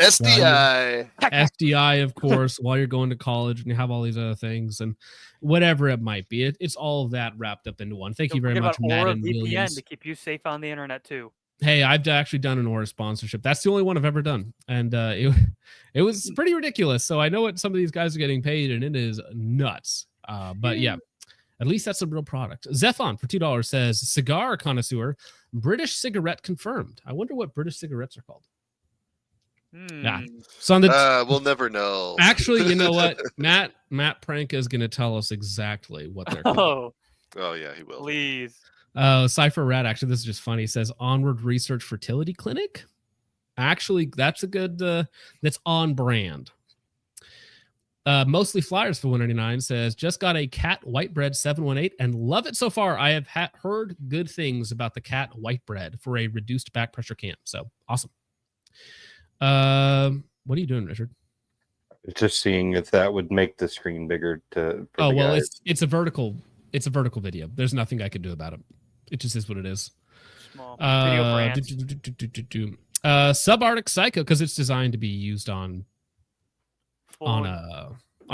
SDI. SDI, of course, while you're going to college, and you have all these other things and whatever it might be. It's all of that wrapped up into one. Thank you very much, Madden Williams. To keep you safe on the internet too. Hey, I've actually done an Aura sponsorship. That's the only one I've ever done, and it was pretty ridiculous. So I know what some of these guys are getting paid, and it is nuts. But yeah, at least that's a real product. Zephon for $2 says, cigar connoisseur, British cigarette confirmed. I wonder what British cigarettes are called. Yeah. So on the we'll never know. Actually, you know what? Matt Pranka is going to tell us exactly what they're called. Oh yeah, he will. Please. Cypher Rat, actually, this is just funny. He says Onward Research Fertility Clinic. Actually, that's a good that's on brand. Mostly Flyers for $199 says, just got a Cat Whitebread 718 and love it so far. I have heard good things about the Cat Whitebread for a reduced back pressure cam. So awesome. What are you doing, Richard? Just seeing if that would make the screen bigger to. Oh well, it's a vertical video. There's nothing I can do about it. It just is what it is. Small video Subarctic Psycho, because it's designed to be used on a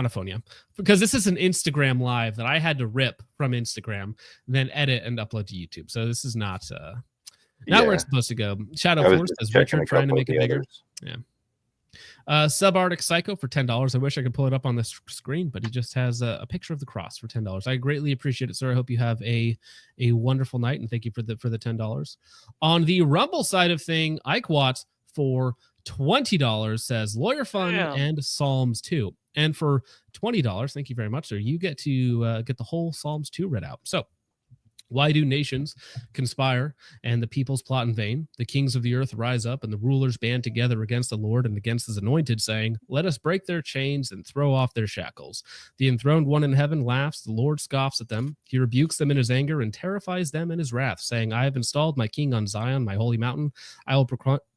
phone, yeah. Because this is an Instagram live that I had to rip from Instagram, then edit and upload to YouTube. So this is not where it's supposed to go. Shadow Force says Richard trying to make it bigger. Yeah. Subarctic Psycho for $10. I wish I could pull it up on the screen, but he just has a picture of the cross for $10. I greatly appreciate it, sir. I hope you have a wonderful night, and thank you for the $10. On the Rumble side of thing, Ike Watts for $20 says Lawyer Fun and Psalms 2. And for $20, thank you very much, sir, you get to get the whole Psalms 2 read out. So, why do nations conspire and the peoples plot in vain? The kings of the earth rise up and the rulers band together against the Lord and against his anointed, saying, let us break their chains and throw off their shackles. The enthroned one in heaven laughs. The Lord scoffs at them. He rebukes them in his anger and terrifies them in his wrath, saying, I have installed my king on Zion, my holy mountain. I will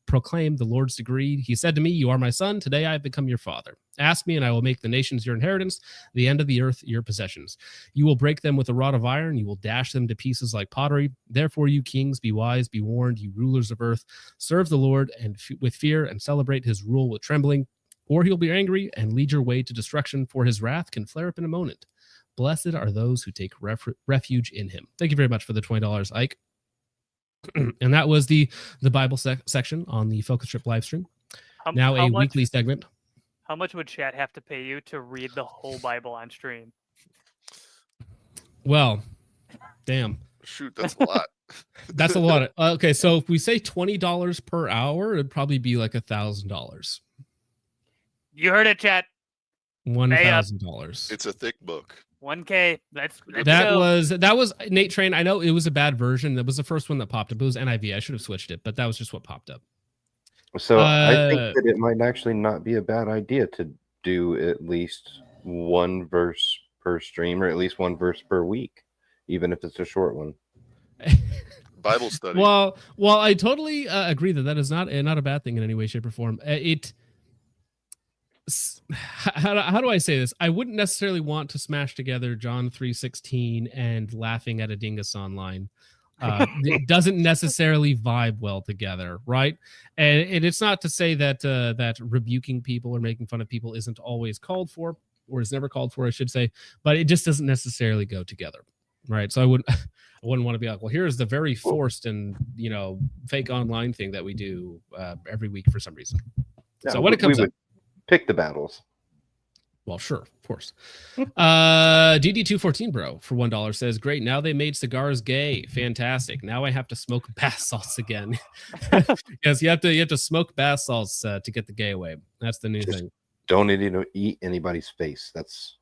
proclaim the Lord's decree. He said to me, you are my son. Today I have become your father. Ask me, and I will make the nations your inheritance, the end of the earth your possessions. You will break them with a rod of iron. You will dash them to pieces like pottery. Therefore, you kings, be wise, be warned, you rulers of earth. Serve the Lord and with fear and celebrate his rule with trembling, or he'll be angry and lead your way to destruction, for his wrath can flare up in a moment. Blessed are those who take refuge in him. Thank you very much for the $20, Ike. And that was the Bible section on the Focus Trip live stream. Now a weekly segment. How much would chat have to pay you to read the whole Bible on stream? Well, damn. Shoot, that's a lot. That's a lot. Okay, so if we say $20 per hour, it'd probably be like $1,000. You heard it, chat. $1,000. It's a thick book. 1K. That was Nate Train. I know it was a bad version. That was the first one that popped up. It was NIV. I should have switched it, but that was just what popped up. So I think that it might actually not be a bad idea to do at least one verse per stream, or at least one verse per week, even if it's a short one. Bible study. Well, I totally agree that is not a bad thing in any way, shape, or form. how do I say this? I wouldn't necessarily want to smash together John 3:16 and laughing at a dingus online. It doesn't necessarily vibe well together, right? And it's not to say that that rebuking people or making fun of people isn't always called for, or is never called for, I should say, but it just doesn't necessarily go together, right? So I wouldn't want to be like, well, here's the very forced and fake online thing that we do every week for some reason. Yeah, so when it comes up, pick the battles. well, sure, of course. DD214 bro for $1 says, great, now they made cigars gay. Fantastic. Now I have to smoke bath salts again. Yes, you have to smoke bath salts to get the gay away. That's the new thing. Don't eat anybody's face. That's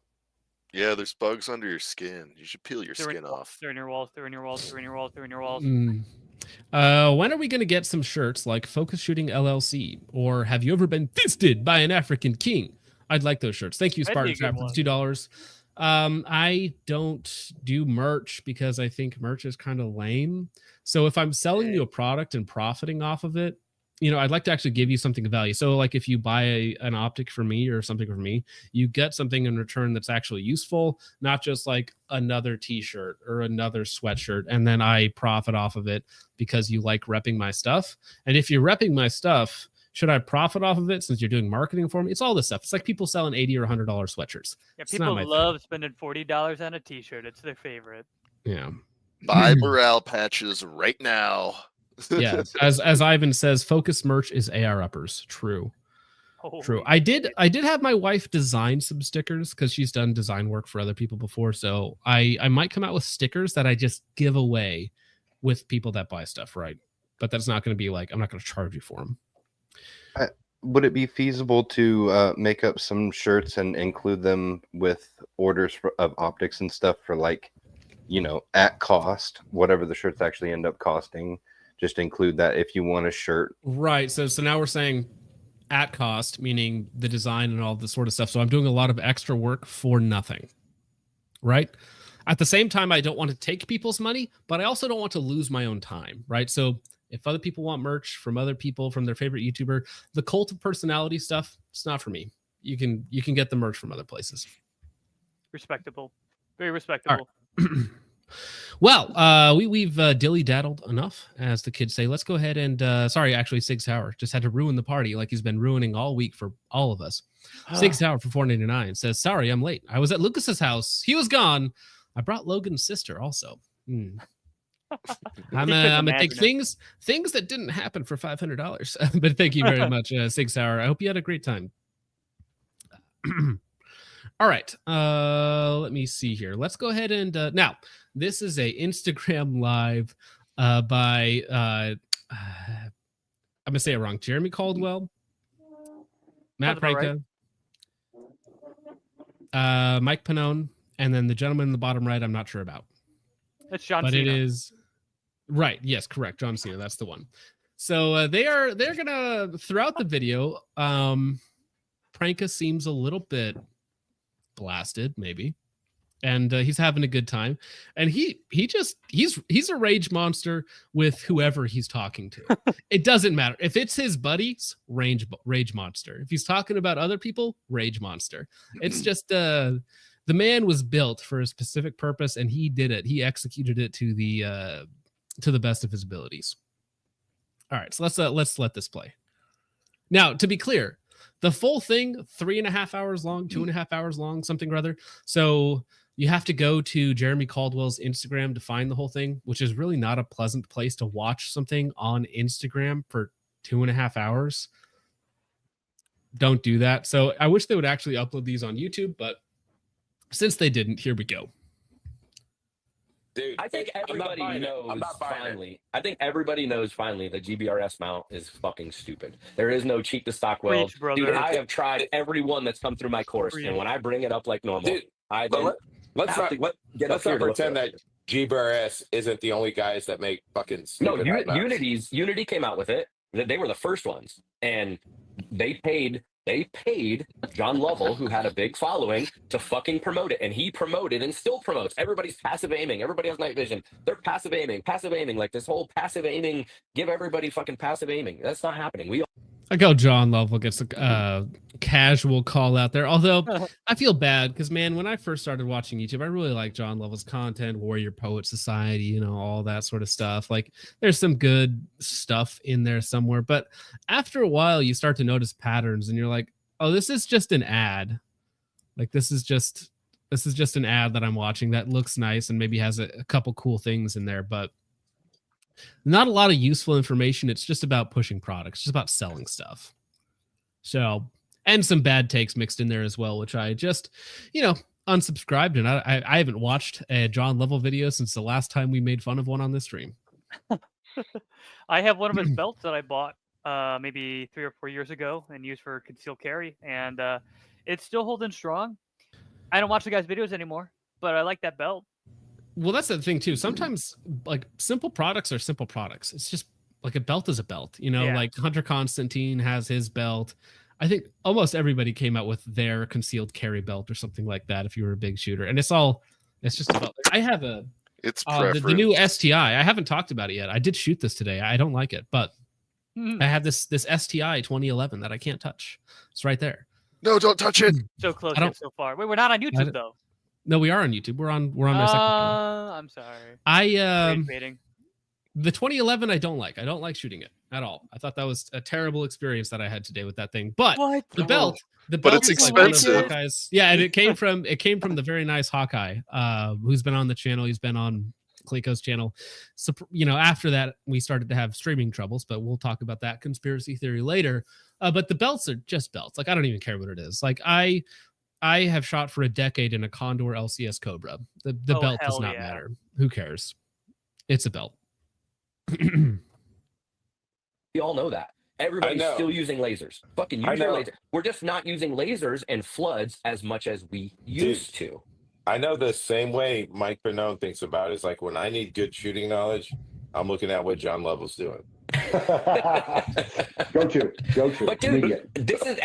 Yeah, there's bugs under your skin. You should peel your skin off. They're in your walls. They're in your walls. They're in your walls. They're in your walls. When are we going to get some shirts like Focus Shooting LLC or Have You Ever Been Fisted by an African King? I'd like those shirts. Thank you, Spartan Trap, for the $2. I don't do merch because I think merch is kind of lame. So if I'm selling you a product and profiting off of it, I'd like to actually give you something of value. So like if you buy an optic for me or something for me, you get something in return that's actually useful, not just like another t-shirt or another sweatshirt. And then I profit off of it because you like repping my stuff. And if you're repping my stuff, should I profit off of it since you're doing marketing for me? It's all this stuff. It's like people selling $80 or $100 sweatshirts. Yeah, people love spending $40 on a t-shirt. It's their favorite. Yeah. Buy morale patches right now. Yeah, as Ivan says, Focus merch is AR uppers. True. True. I did have my wife design some stickers because she's done design work for other people before. So I might come out with stickers that I just give away with people that buy stuff, right? But that's not going to be like, I'm not going to charge you for them. Would it be feasible to make up some shirts and include them with orders of optics and stuff for at cost, whatever the shirts actually end up costing? Just include that if you want a shirt. Right. So now we're saying at cost, meaning the design and all this sort of stuff. So I'm doing a lot of extra work for nothing. Right. At the same time, I don't want to take people's money, but I also don't want to lose my own time. Right. So if other people want merch from other people, from their favorite YouTuber, the cult of personality stuff, it's not for me. You can get the merch from other places. Respectable. Very respectable. Right. Well, we've dilly-daddled enough, as the kids say. Let's go ahead and sorry, actually, Sig Sauer just had to ruin the party like he's been ruining all week for all of us. Sig Sauer for $4.99 says, sorry, I'm late. I was at Lucas's house. He was gone. I brought Logan's sister also. I'm gonna take things that didn't happen for $500. But thank you very much, Sig Sauer. I hope you had a great time. All right, let me see here. Let's go ahead and now this is a Instagram live by I'm gonna say it wrong. Jeremy Caldwell, Matt Pranka, Mike Pannone, and then the gentleman in the bottom right. I'm not sure about. It's John but Cena. It is right. Yes, correct. John Cena. That's the one. So they're gonna throughout the video. Pranka seems a little bit blasted, maybe, and he's having a good time, and he's a rage monster with whoever he's talking to. It doesn't matter if it's his buddies, rage monster. If he's talking about other people, rage monster. It's just the man was built for a specific purpose, and he did it. He executed it to the best of his abilities. All right, so let's let this play. Now, to be clear, the full thing, 3.5 hours long, 2.5 hours long, something or other. So you have to go to Jeremy Caldwell's Instagram to find the whole thing, which is really not a pleasant place to watch something on Instagram for 2.5 hours. Don't do that. So I wish they would actually upload these on YouTube, but since they didn't, here we go. Dude, I think everybody knows finally. I think everybody knows finally that GBRS mount is fucking stupid. There is no cheat to stock weld. Dude, I have tried every one that's come through my course, and when I bring it up like normal, dude, let's not pretend that GBRS isn't the only guys that make fucking stupid. No, Unity came out with it. They were the first ones, and they paid John Lovell, who had a big following, to fucking promote it. And he promoted and still promotes. Everybody's passive aiming. Everybody has night vision. They're passive aiming. Like this whole passive aiming, give everybody fucking passive aiming. That's not happening. like how John Lovell gets a casual call out there. Although I feel bad because, man, when I first started watching YouTube, I really liked John Lovell's content, Warrior Poet Society, you know, all that sort of stuff. Like, there's some good stuff in there somewhere. But after a while, you start to notice patterns and you're like, oh, this is just an ad. Like, this is just an ad that I'm watching that looks nice and maybe has a couple cool things in there, but not a lot of useful information. It's just about pushing products, just about selling stuff. So, and some bad takes mixed in there as well, which I just, unsubscribed. And I haven't watched a John Lovell video since the last time we made fun of one on this stream. I have one of his belts that I bought maybe 3 or 4 years ago and used for concealed carry, and it's still holding strong. I don't watch the guy's videos anymore, but I like that belt. Well, that's the thing too. Sometimes like simple products are simple products. It's just like a belt is a belt, like Hunter Constantine has his belt. I think almost everybody came out with their concealed carry belt or something like that. If you were a big shooter, and it's just about, I have the new STI. I haven't talked about it yet. I did shoot this today. I don't like it, but I have this STI 2011 that I can't touch. It's right there. No, don't touch it. So close yet so far. Wait, we're not on YouTube though. No, we are on YouTube. We're on my second channel. I'm sorry. The 2011 I don't like. I don't like shooting it at all. I thought that was a terrible experience that I had today with that thing. But the belt it's expensive. Yeah, and it came from the very nice Hawkeye, who's been on the channel. He's been on Cleco's channel. So, after that we started to have streaming troubles, but we'll talk about that conspiracy theory later. But the belts are just belts. Like, I don't even care what it is. Like, I have shot for a decade in a Condor LCS Cobra. The belt does not matter. Who cares? It's a belt. We all know that. Everybody's still using lasers. Fucking use your laser. We're just not using lasers and floods as much as we used to. I know the same way Mike Pernone thinks about it. It's like when I need good shooting knowledge, I'm looking at what John Lovell's doing. Go to. But dude, this is,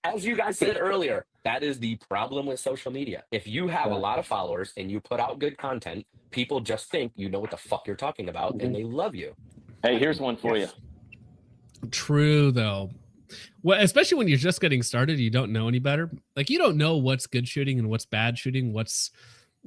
as you guys said earlier, that is the problem with social media. If you have a lot of followers and you put out good content, people just think you know what the fuck you're talking about, and they love you. Hey, here's one for you. True, though. Well, especially when you're just getting started, you don't know any better. Like, you don't know what's good shooting and what's bad shooting, what's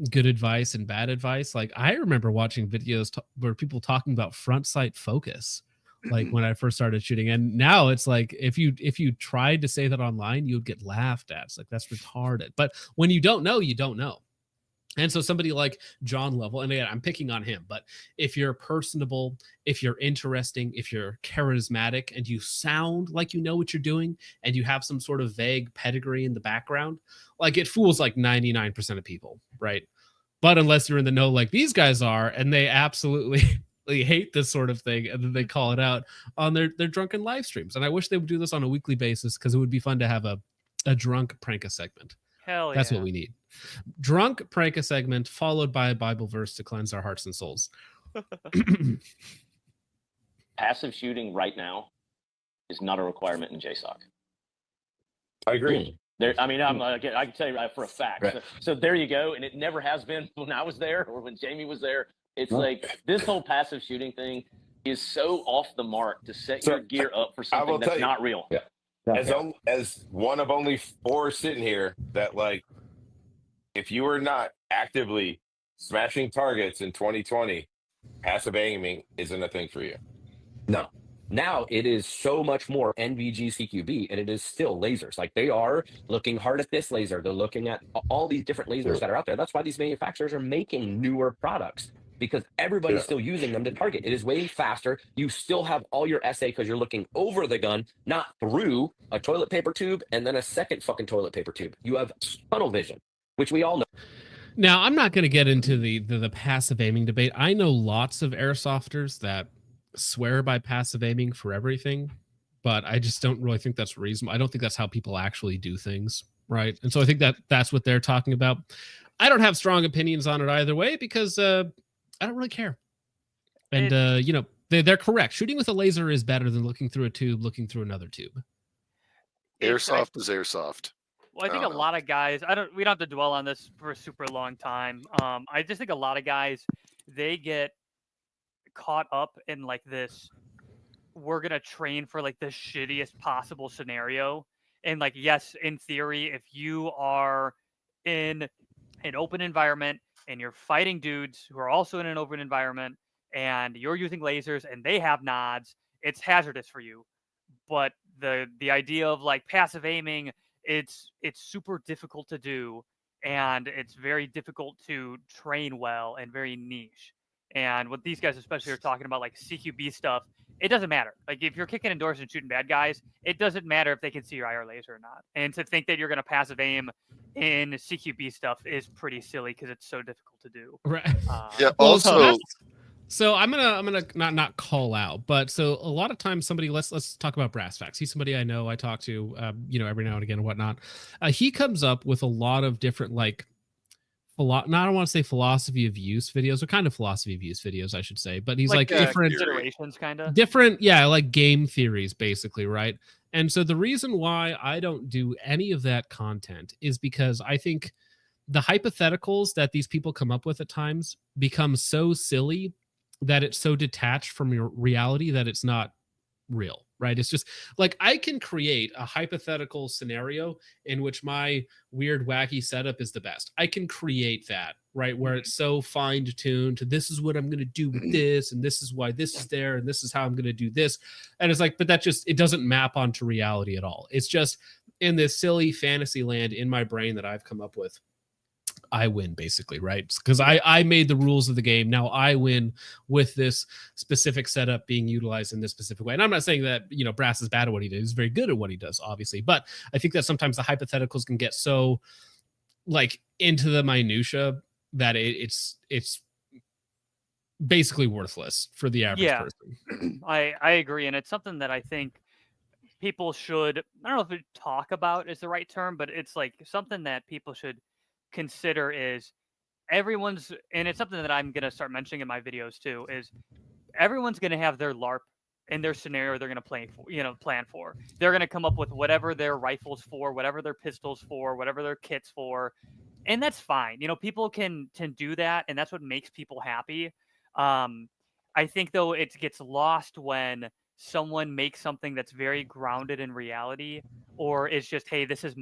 good advice and bad advice. Like, I remember watching videos where people talking about front sight focus, like when I first started shooting. And now it's like, if you tried to say that online, you would get laughed at. It's like, that's retarded. But when you don't know, you don't know. And so somebody like John Lovell, and again, I'm picking on him, but if you're personable, if you're interesting, if you're charismatic, and you sound like you know what you're doing, and you have some sort of vague pedigree in the background, like, it fools like 99% of people, right? But unless you're in the know like these guys are, and they absolutely hate this sort of thing, and then they call it out on their drunken live streams. And I wish they would do this on a weekly basis, because it would be fun to have a drunk pranka segment. Hell yeah. That's what we need. Drunk pranka segment followed by a Bible verse to cleanse our hearts and souls. Passive shooting right now is not a requirement in JSOC. I agree. I can tell you for a fact. Right. So there you go. And it never has been when I was there or when Jamie was there. It's like this whole passive shooting thing is so off the mark to set your gear up for something that's not real. Yeah. As one of only 4 sitting here, that, like, if you are not actively smashing targets in 2020, passive aiming isn't a thing for you. No. Now it is so much more NVG CQB, and it is still lasers. Like, they are looking hard at this laser. They're looking at all these different lasers that are out there. That's why these manufacturers are making newer products, because everybody's still using them to target. It is way faster. You still have all your SA because you're looking over the gun, not through a toilet paper tube and then a second fucking toilet paper tube. You have tunnel vision, which we all know. Now, I'm not going to get into the passive aiming debate. I know lots of airsofters that swear by passive aiming for everything, but I just don't really think that's reasonable. I don't think that's how people actually do things, right? And so I think that's what they're talking about. I don't have strong opinions on it either way, because I don't really care. And, they're correct. Shooting with a laser is better than looking through a tube, looking through another tube. Airsoft is airsoft. Well, I think a lot of guys, we don't have to dwell on this for a super long time. I just think a lot of guys, they get caught up in like this we're gonna train for like the shittiest possible scenario. And like, yes, in theory, if you are in an open environment and you're fighting dudes who are also in an open environment and you're using lasers and they have nods, it's hazardous for you. But the idea of like passive aiming, it's super difficult to do, and it's very difficult to train well and very niche. And what these guys especially are talking about, like CQB stuff, it doesn't matter. Like if you're kicking indoors and shooting bad guys, it doesn't matter if they can see your IR laser or not. And to think that you're going to passive aim in CQB stuff is pretty silly because it's so difficult to do. Right. Yeah. Well, Also, so I'm gonna not call out, but so a lot of times somebody let's talk about Brass Facts. He's somebody I know, I talk to, every now and again and whatnot. He comes up with a lot of different like, I don't want to say philosophy of use videos, or kind of philosophy of use videos, I should say. But he's like different considerations, kind of different, yeah, like game theories, basically, right? And so the reason why I don't do any of that content is because I think the hypotheticals that these people come up with at times become so silly that it's so detached from your reality that it's not real, right? It's just like I can create a hypothetical scenario in which my weird, wacky setup is the best. I can create that, right? Where it's so fine-tuned to this is what I'm going to do with this, and this is why this is there, and this is how I'm going to do this. And it's like, but that just, it doesn't map onto reality at all. It's just in this silly fantasy land in my brain that I've come up with. I win, basically, right? Because I made the rules of the game. Now I win with this specific setup being utilized in this specific way. And I'm not saying that, Brass is bad at what he does. He's very good at what he does, obviously. But I think that sometimes the hypotheticals can get so like into the minutia that it's basically worthless for the average person. I agree. And it's something that I think people should, I don't know if talk about is the right term, but it's like something that people should consider is everyone's, and it's something that I'm going to start mentioning in my videos too, is everyone's going to have their LARP in their scenario they're going to plan for. They're going to come up with whatever their rifles for, whatever their pistols for, whatever their kits for, and that's fine. People can do that, and that's what makes people happy. I think though it gets lost when someone makes something that's very grounded in reality, or it's just, hey, this is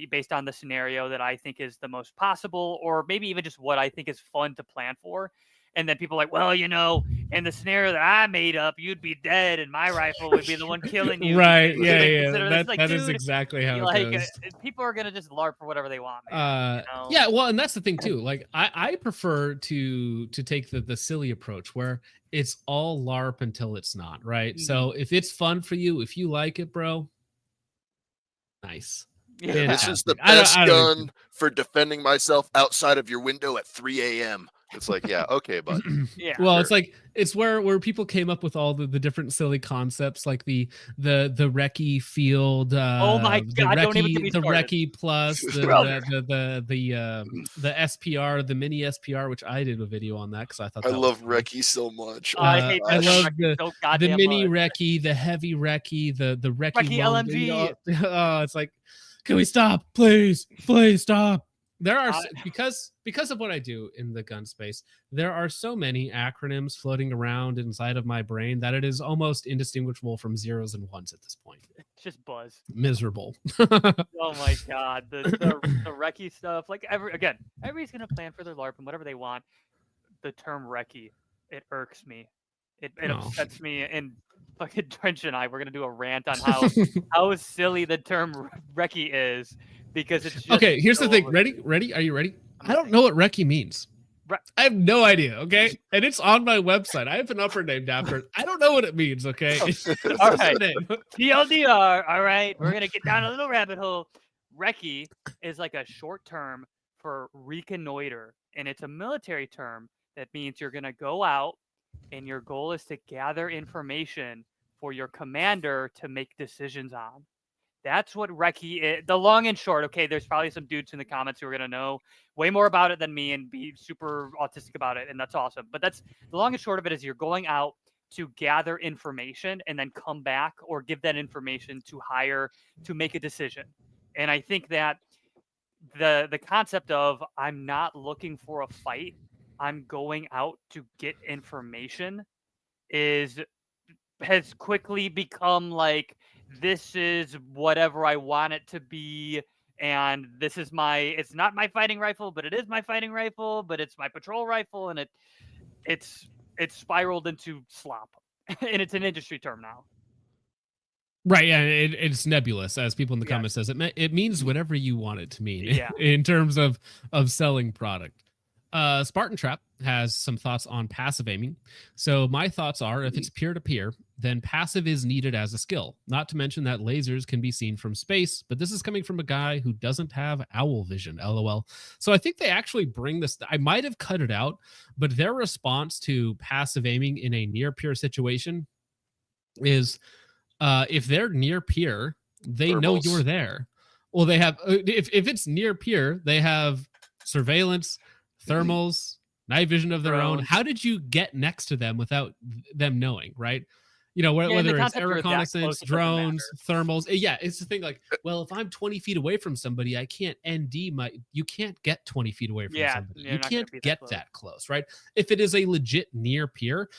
based on the scenario that I think is the most possible, or maybe even just what I think is fun to plan for. And then people are like, well, in the scenario that I made up, you'd be dead and my rifle would be the one killing you. Right. Yeah. That is dude, exactly how it goes. People are going to just LARP for whatever they want. Yeah. Well, and that's the thing too. Like I prefer to take the silly approach where it's all LARP until it's not, right? Mm-hmm. So if it's fun for you, if you like it, bro, nice. Yeah, this is the best gun for defending myself outside of your window at 3 a.m. It's like, yeah, okay, bud. Yeah. Well, sure. It's like it's where people came up with all the different silly concepts, like the recce field. Oh my god! Don't even get me started. The recce plus the SPR, the mini SPR, which I did a video on that because I thought I love recce so much. I hate I love the mini recce, the heavy recce, the recce LMG. It's like, can we stop, please stop? There are because of what I do in the gun space, there are so many acronyms floating around inside of my brain that it is almost indistinguishable from zeros and ones at this point. It's just buzz. Miserable. Oh my god, the recce stuff. Like everybody's gonna plan for their LARP and whatever they want. The term recce, it irks me. It upsets me. And fucking Trench and I, we're gonna do a rant on how silly the term recce is. Because it's just okay. Here's the thing. Ready? Are you ready? I don't know what recce means. I have no idea. Okay, and it's on my website. I have an upper name after it. I don't know what it means. Okay. All right. TLDR. All right. We're gonna get down a little rabbit hole. Recce is like a short term for reconnoiter, and it's a military term that means you're gonna go out, and your goal is to gather information for your commander to make decisions on. That's what recce is. The long and short, okay, there's probably some dudes in the comments who are going to know way more about it than me and be super autistic about it, and that's awesome. But that's the long and short of it is you're going out to gather information and then come back or give that information to make a decision. And I think that the concept of I'm not looking for a fight, I'm going out to get information is has quickly become like, this is whatever I want it to be, and this is it's not my fighting rifle, but it is my fighting rifle, but it's my patrol rifle, and it's spiraled into slop. And it's an industry term now. Right, yeah, it's nebulous, as people in the Yeah. comments says. It means whatever you want it to mean Yeah. in terms of selling product. Spartan Trap has some thoughts on passive aiming. So my thoughts are, if it's peer-to-peer, then passive is needed as a skill. Not to mention that lasers can be seen from space, but this is coming from a guy who doesn't have owl vision, LOL. So I think they actually bring this. I might have cut it out, but their response to passive aiming in a near-peer situation is, if they're near peer, they know Thermals. you're there. Well, they have, if it's near peer, they have surveillance, thermals, night vision of their own. Drones. How did you get next to them without them knowing, right? You know, Yeah, and the whether it's concept air you're that reconnaissance, close, it doesn't drones, thermals. Yeah, it's the thing, like, well, if I'm 20 feet away from somebody, I can't you can't get 20 feet away from somebody. you're You not gonna can't be get close. that close, right? If it is a legit near peer,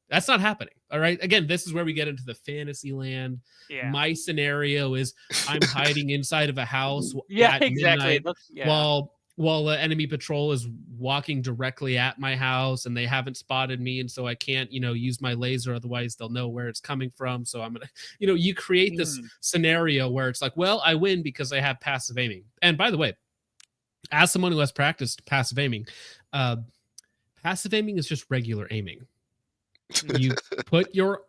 that's not happening. All right. Again, this is where we get into the fantasy land. Yeah. My scenario is I'm hiding inside of a house Yeah, at exactly. midnight Yeah. while the enemy patrol is walking directly at my house and they haven't spotted me, and so I can't, use my laser, otherwise they'll know where it's coming from. So I'm gonna, you create this scenario where it's like, well, I win because I have passive aiming. And by the way, as someone who has practiced passive aiming is just regular aiming. You put your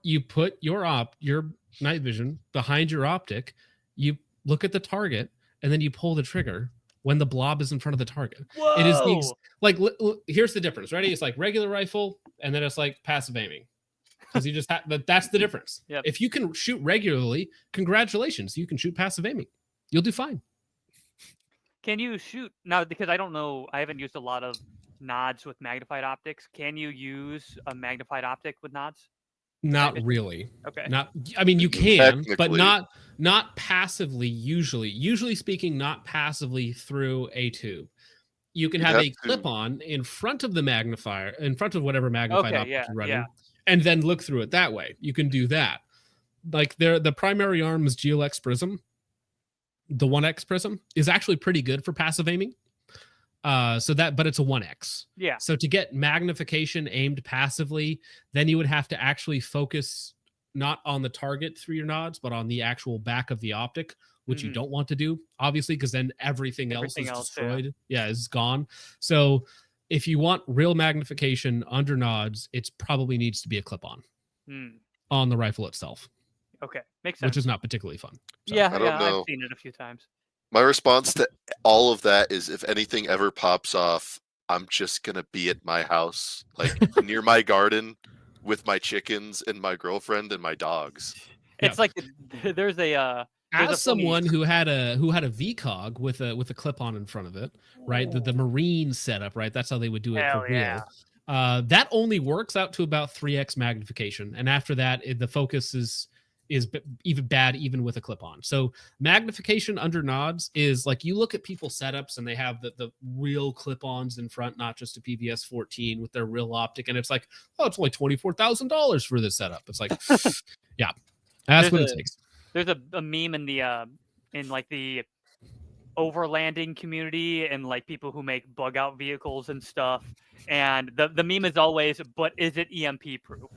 night vision behind your optic, you look at the target, and then you pull the trigger when the blob is in front of the target. Whoa! It is here's the difference. Ready? It's like regular rifle, and then it's like passive aiming. Because you just that's the difference. Yep. If you can shoot regularly, congratulations, you can shoot passive aiming. You'll do fine. Can you shoot now? Because I don't know, I haven't used a lot of nods with magnified optics. Can you use a magnified optic with nods? Not really. Okay. I mean, you can, but Technically. not passively. Usually speaking, not passively through a tube. You can have a clip-on in front of the magnifier, in front of whatever magnified optic you're running, and then look through it that way. You can do that. Like the primary arm is GLX Prism. The 1X Prism is actually pretty good for passive aiming. But it's a 1X. Yeah. So to get magnification aimed passively, then you would have to actually focus not on the target through your nods, but on the actual back of the optic, which you don't want to do, obviously, because then everything else is destroyed. Yeah, is gone. So if you want real magnification under nods, it probably needs to be a clip-on on the rifle itself. Okay, makes sense. Which is not particularly fun. So. I don't know. I've seen it a few times. My response to all of that is, if anything ever pops off, I'm just going to be at my house, like near my garden with my chickens and my girlfriend and my dogs. It's like there's a as someone who had a VCOG with a clip-on in front of it, right? The Marine setup, right? That's how they would do it for real. That only works out to about 3x magnification, and after that, the focus is even bad even with a clip-on. So magnification under nods is like, you look at people's setups and they have the real clip-ons in front, not just a PVS 14 with their real optic, and it's like, oh, it's only $24,000 for this setup. It's like, yeah, that's what it takes. There's a meme in the overlanding community and like people who make bug out vehicles and stuff, and the meme is always, but is it EMP proof?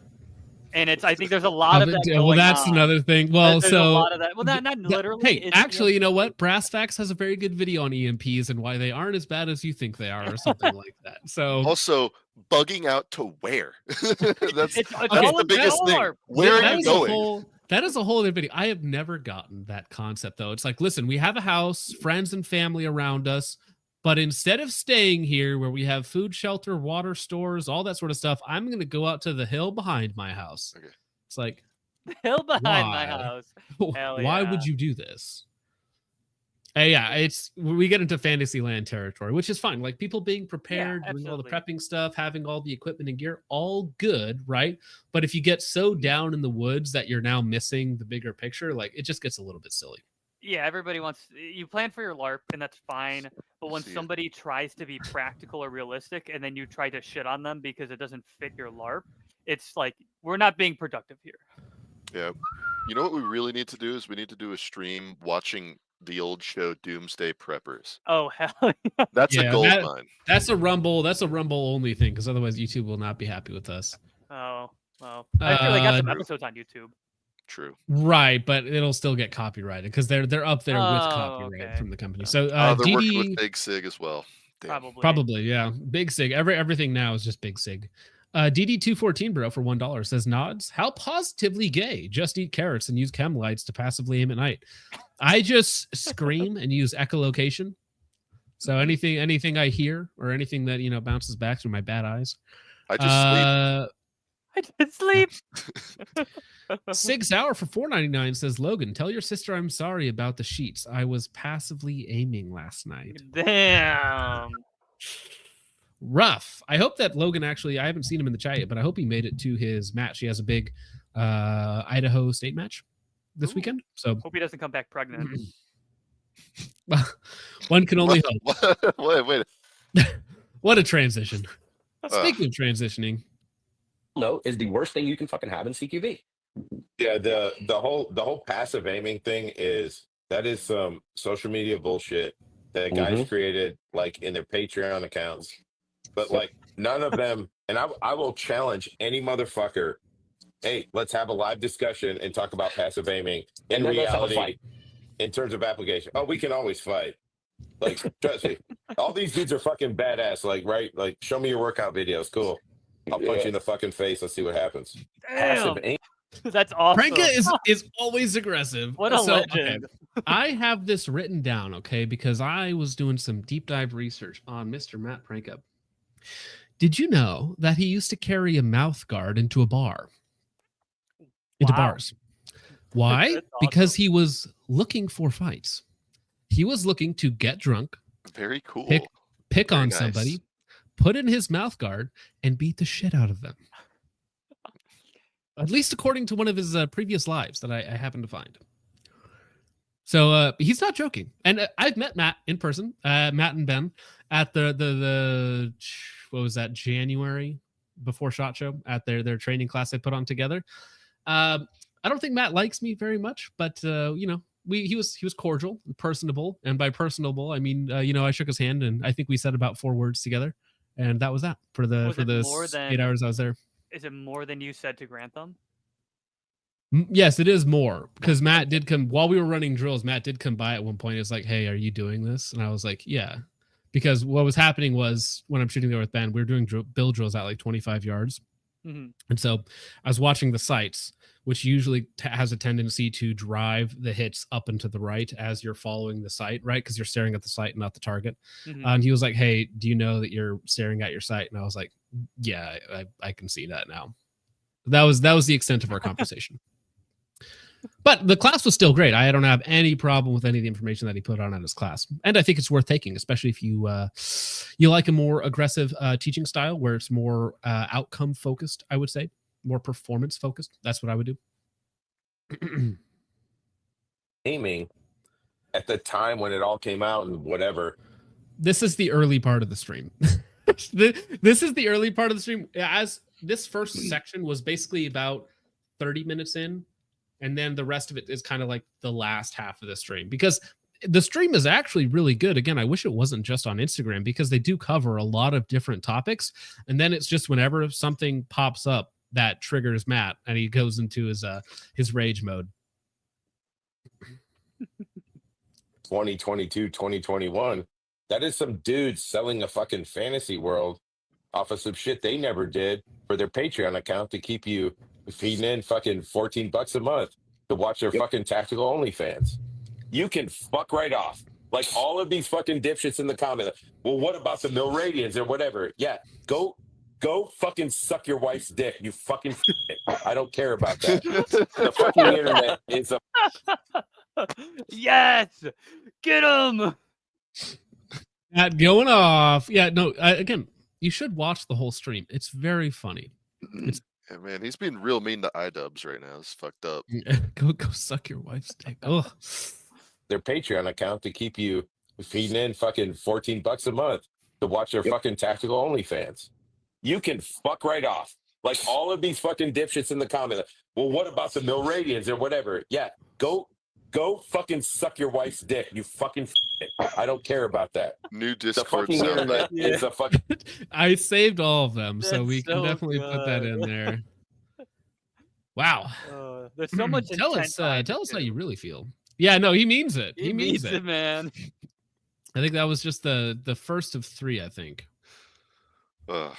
And I think there's a lot of that going well, that's on. another thing. Well, there's so a lot of that. Well, not literally. Hey, actually, you know what? Brass Facts has a very good video on EMPs and why they aren't as bad as you think they are, or something like that. So also, bugging out to where? that's okay, the biggest thing. Where are you going? That is a whole other video. I have never gotten that concept, though. It's like, listen, we have a house, friends and family around us, but instead of staying here where we have food, shelter, water stores, all that sort of stuff, I'm going to go out to the hill behind my house. Okay. It's like, the hill behind my house. Why would you do this? We get into Fantasyland territory, which is fine. Like, people being prepared, doing all the prepping stuff, having all the equipment and gear, all good, right? But if you get so down in the woods that you're now missing the bigger picture, like, it just gets a little bit silly. Yeah, everybody you plan for your LARP, and that's fine. But when somebody tries to be practical or realistic, and then you try to shit on them because it doesn't fit your LARP, it's like we're not being productive here. Yeah. You know what we really need to do is we need to do a stream watching the old show Doomsday Preppers. Oh hell yeah. That's a gold that- mine. That's a Rumble. That's a Rumble only thing because otherwise YouTube will not be happy with us. Oh well. I feel they got some Uh, episodes on YouTube. True. Right, but it'll still get copyrighted because they're up there with Oh, copyright okay. from the company. So They're working DD with Big Sig as well. Damn. probably yeah, Big Sig. Everything now is just Big Sig. DD214 bro for $1 says nods. How positively gay? Just eat carrots and use chem lights to passively aim at night. I just scream and use echolocation. So anything I hear or anything that bounces back through my bad eyes. I just sleep. I did sleep. Sig Sauer for $4.99 says Logan, tell your sister I'm sorry about the sheets. I was passively aiming last night. Damn. Rough. I hope that Logan I haven't seen him in the chat yet, but I hope he made it to his match. He has a big Idaho State match this weekend. So Hope he doesn't come back pregnant. one can only hope. Wait. What a transition. Speaking of transitioning, No, is the worst thing you can fucking have in CQB. Yeah, the whole passive aiming thing is some social media bullshit that guys created like in their Patreon accounts. But like none of them, and I will challenge any motherfucker. Hey, let's have a live discussion and talk about passive aiming in And then let's have a reality, fight. in terms of application. Oh, we can always fight. Like, trust me, all these dudes are fucking badass. Like, right? Like, show me your workout videos. Cool. I'll punch you in the fucking face. Let's see what happens. Damn. Passive aim. That's awesome. Pranka is always aggressive. What a So, legend. okay, I have this written down, okay, because I was doing some deep dive research on Mr. Matt Pranka. Did you know that he used to carry a mouth guard into a bar? Into Wow. bars. Why? That's Because awesome. he was looking for fights. He was looking to get drunk, Very cool. pick Very on nice. somebody, put in his mouth guard, and beat the shit out of them. At least according to one of his previous lives that I happened to find. So he's not joking. And I've met Matt in person, Matt and Ben, at the what was that, January before SHOT Show, at their training class they put on together. I don't think Matt likes me very much, but he was cordial, personable, and by personable I mean I shook his hand and I think we said about 4 words together, and that was that for Was it the more 8 than- hours I was there. Is it more than you said to Grantham? Yes, it is more because Matt did come while we were running drills. Matt did come by at one point. It's like, hey, are you doing this? And I was like, yeah, because what was happening was when I'm shooting there with Ben, we were doing build drills at like 25 yards. Mhm. And so I was watching the sights, which usually has a tendency to drive the hits up and to the right as you're following the sight, right? Because you're staring at the sight, not the target. Mhm. And he was like, hey, do you know that you're staring at your sight? And I was like, yeah, I can see that now. That was the extent of our conversation. But the class was still great. I don't have any problem with any of the information that he put on his class. And I think it's worth taking, especially if you like a more aggressive teaching style where it's more outcome focused, I would say, more performance focused. That's what I would do. Aiming at the time when it all came out and whatever. This is the early part of the stream. This is the early part of the stream. As this first section was basically about 30 minutes in, and then the rest of it is kind of like the last half of the stream, because the stream is actually really good. Again, I wish it wasn't just on Instagram because they do cover a lot of different topics. And then it's just whenever something pops up that triggers Matt and he goes into his rage mode. 2022, 2021. That is some dudes selling a fucking fantasy world off of some shit they never did for their Patreon account to keep you feeding in fucking $14 a month to watch their fucking tactical OnlyFans. You can fuck right off. Like all of these fucking dipshits in the comments. Well, what about the Mill Radians or whatever? Yeah, go fucking suck your wife's dick. You fucking shit. I don't care about that. The fucking internet is a Yes, get him. Matt going off. Yeah, no, again, you should watch the whole stream. It's very funny. Yeah, man, he's being real mean to iDubbbz right now. It's fucked up. Go suck your wife's dick. Ugh. their Patreon account to keep you feeding in fucking $14 a month to watch their fucking tactical OnlyFans. You can fuck right off. Like Like all of these fucking dipshits in the comments. Well, what about the Milradians or whatever? Yeah, go fucking suck your wife's dick. You fucking it. I don't care about that. New The Discord fucking sound. internet is a fucking. I saved all of them, so That's we can so definitely put that in good. there. Wow. There's so much. Tell intent us behind it, how you too. really feel. Yeah, no, he means it. He means it, man. I think that was just the first of 3, I think. Ugh.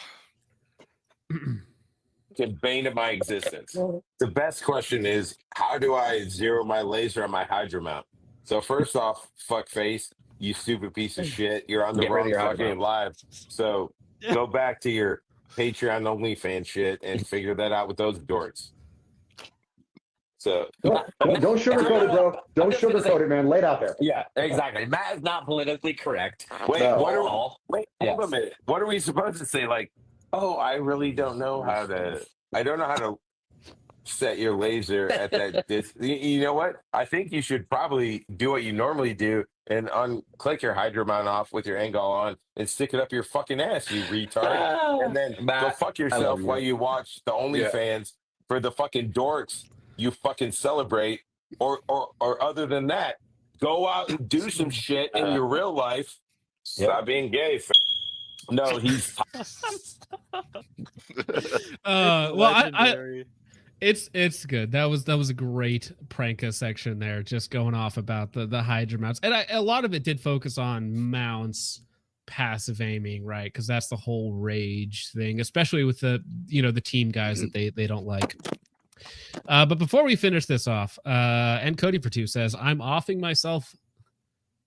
The bane of my existence. The best question is, how do I zero my laser on my Hydra mount? So first off, fuck face, you stupid piece of shit. You're on the Get rid of wrong your Hydra fucking live. So go back to your Patreon OnlyFans shit and figure that out with those dorks. So Don't sugarcoat it, bro. Don't sugarcoat it, man. Lay it out there. Yeah, exactly. Matt is not politically correct. wait, No. what are All. wait, Yes. hold a minute. What are we supposed to say? Like, oh, I really don't know how to. I don't know how to set your laser at that. You know what? I think you should probably do what you normally do and unclick your Hydra mount off with your angle on and stick it up your fucking ass, you retard. And then go Matt, fuck I yourself love you. while you watch the OnlyFans for the fucking dorks you fucking celebrate. Or other than that, go out and do some shit in your real life. Stop being gay. No, he's Well, I Legendary. it's good. That was a great pranka section there, just going off about the Hydra mounts, and a lot of it did focus on mounts, passive aiming, right? Because that's the whole rage thing, especially with the the team guys that they don't like. But before we finish this off, and Cody for 2 says, I'm offing myself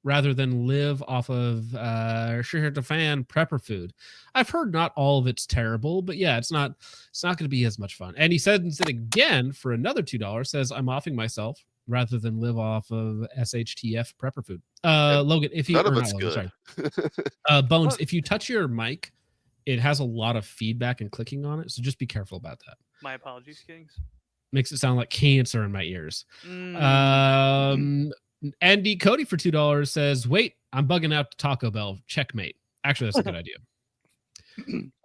rather than live off of fan prepper food. I've heard not all of it's terrible, but yeah, it's not going to be as much fun. And he said again for another $2, says I'm offing myself rather than live off of SHTF prepper food. Logan, if you None of or it's not Logan, good. sorry. Bones, if you touch your mic, it has a lot of feedback and clicking on it, so just be careful about that. My apologies, Kings. Makes it sound like cancer in my ears. Mm. Andy Cody for $2 says, wait, I'm bugging out to Taco Bell. Checkmate. Actually, that's a good idea.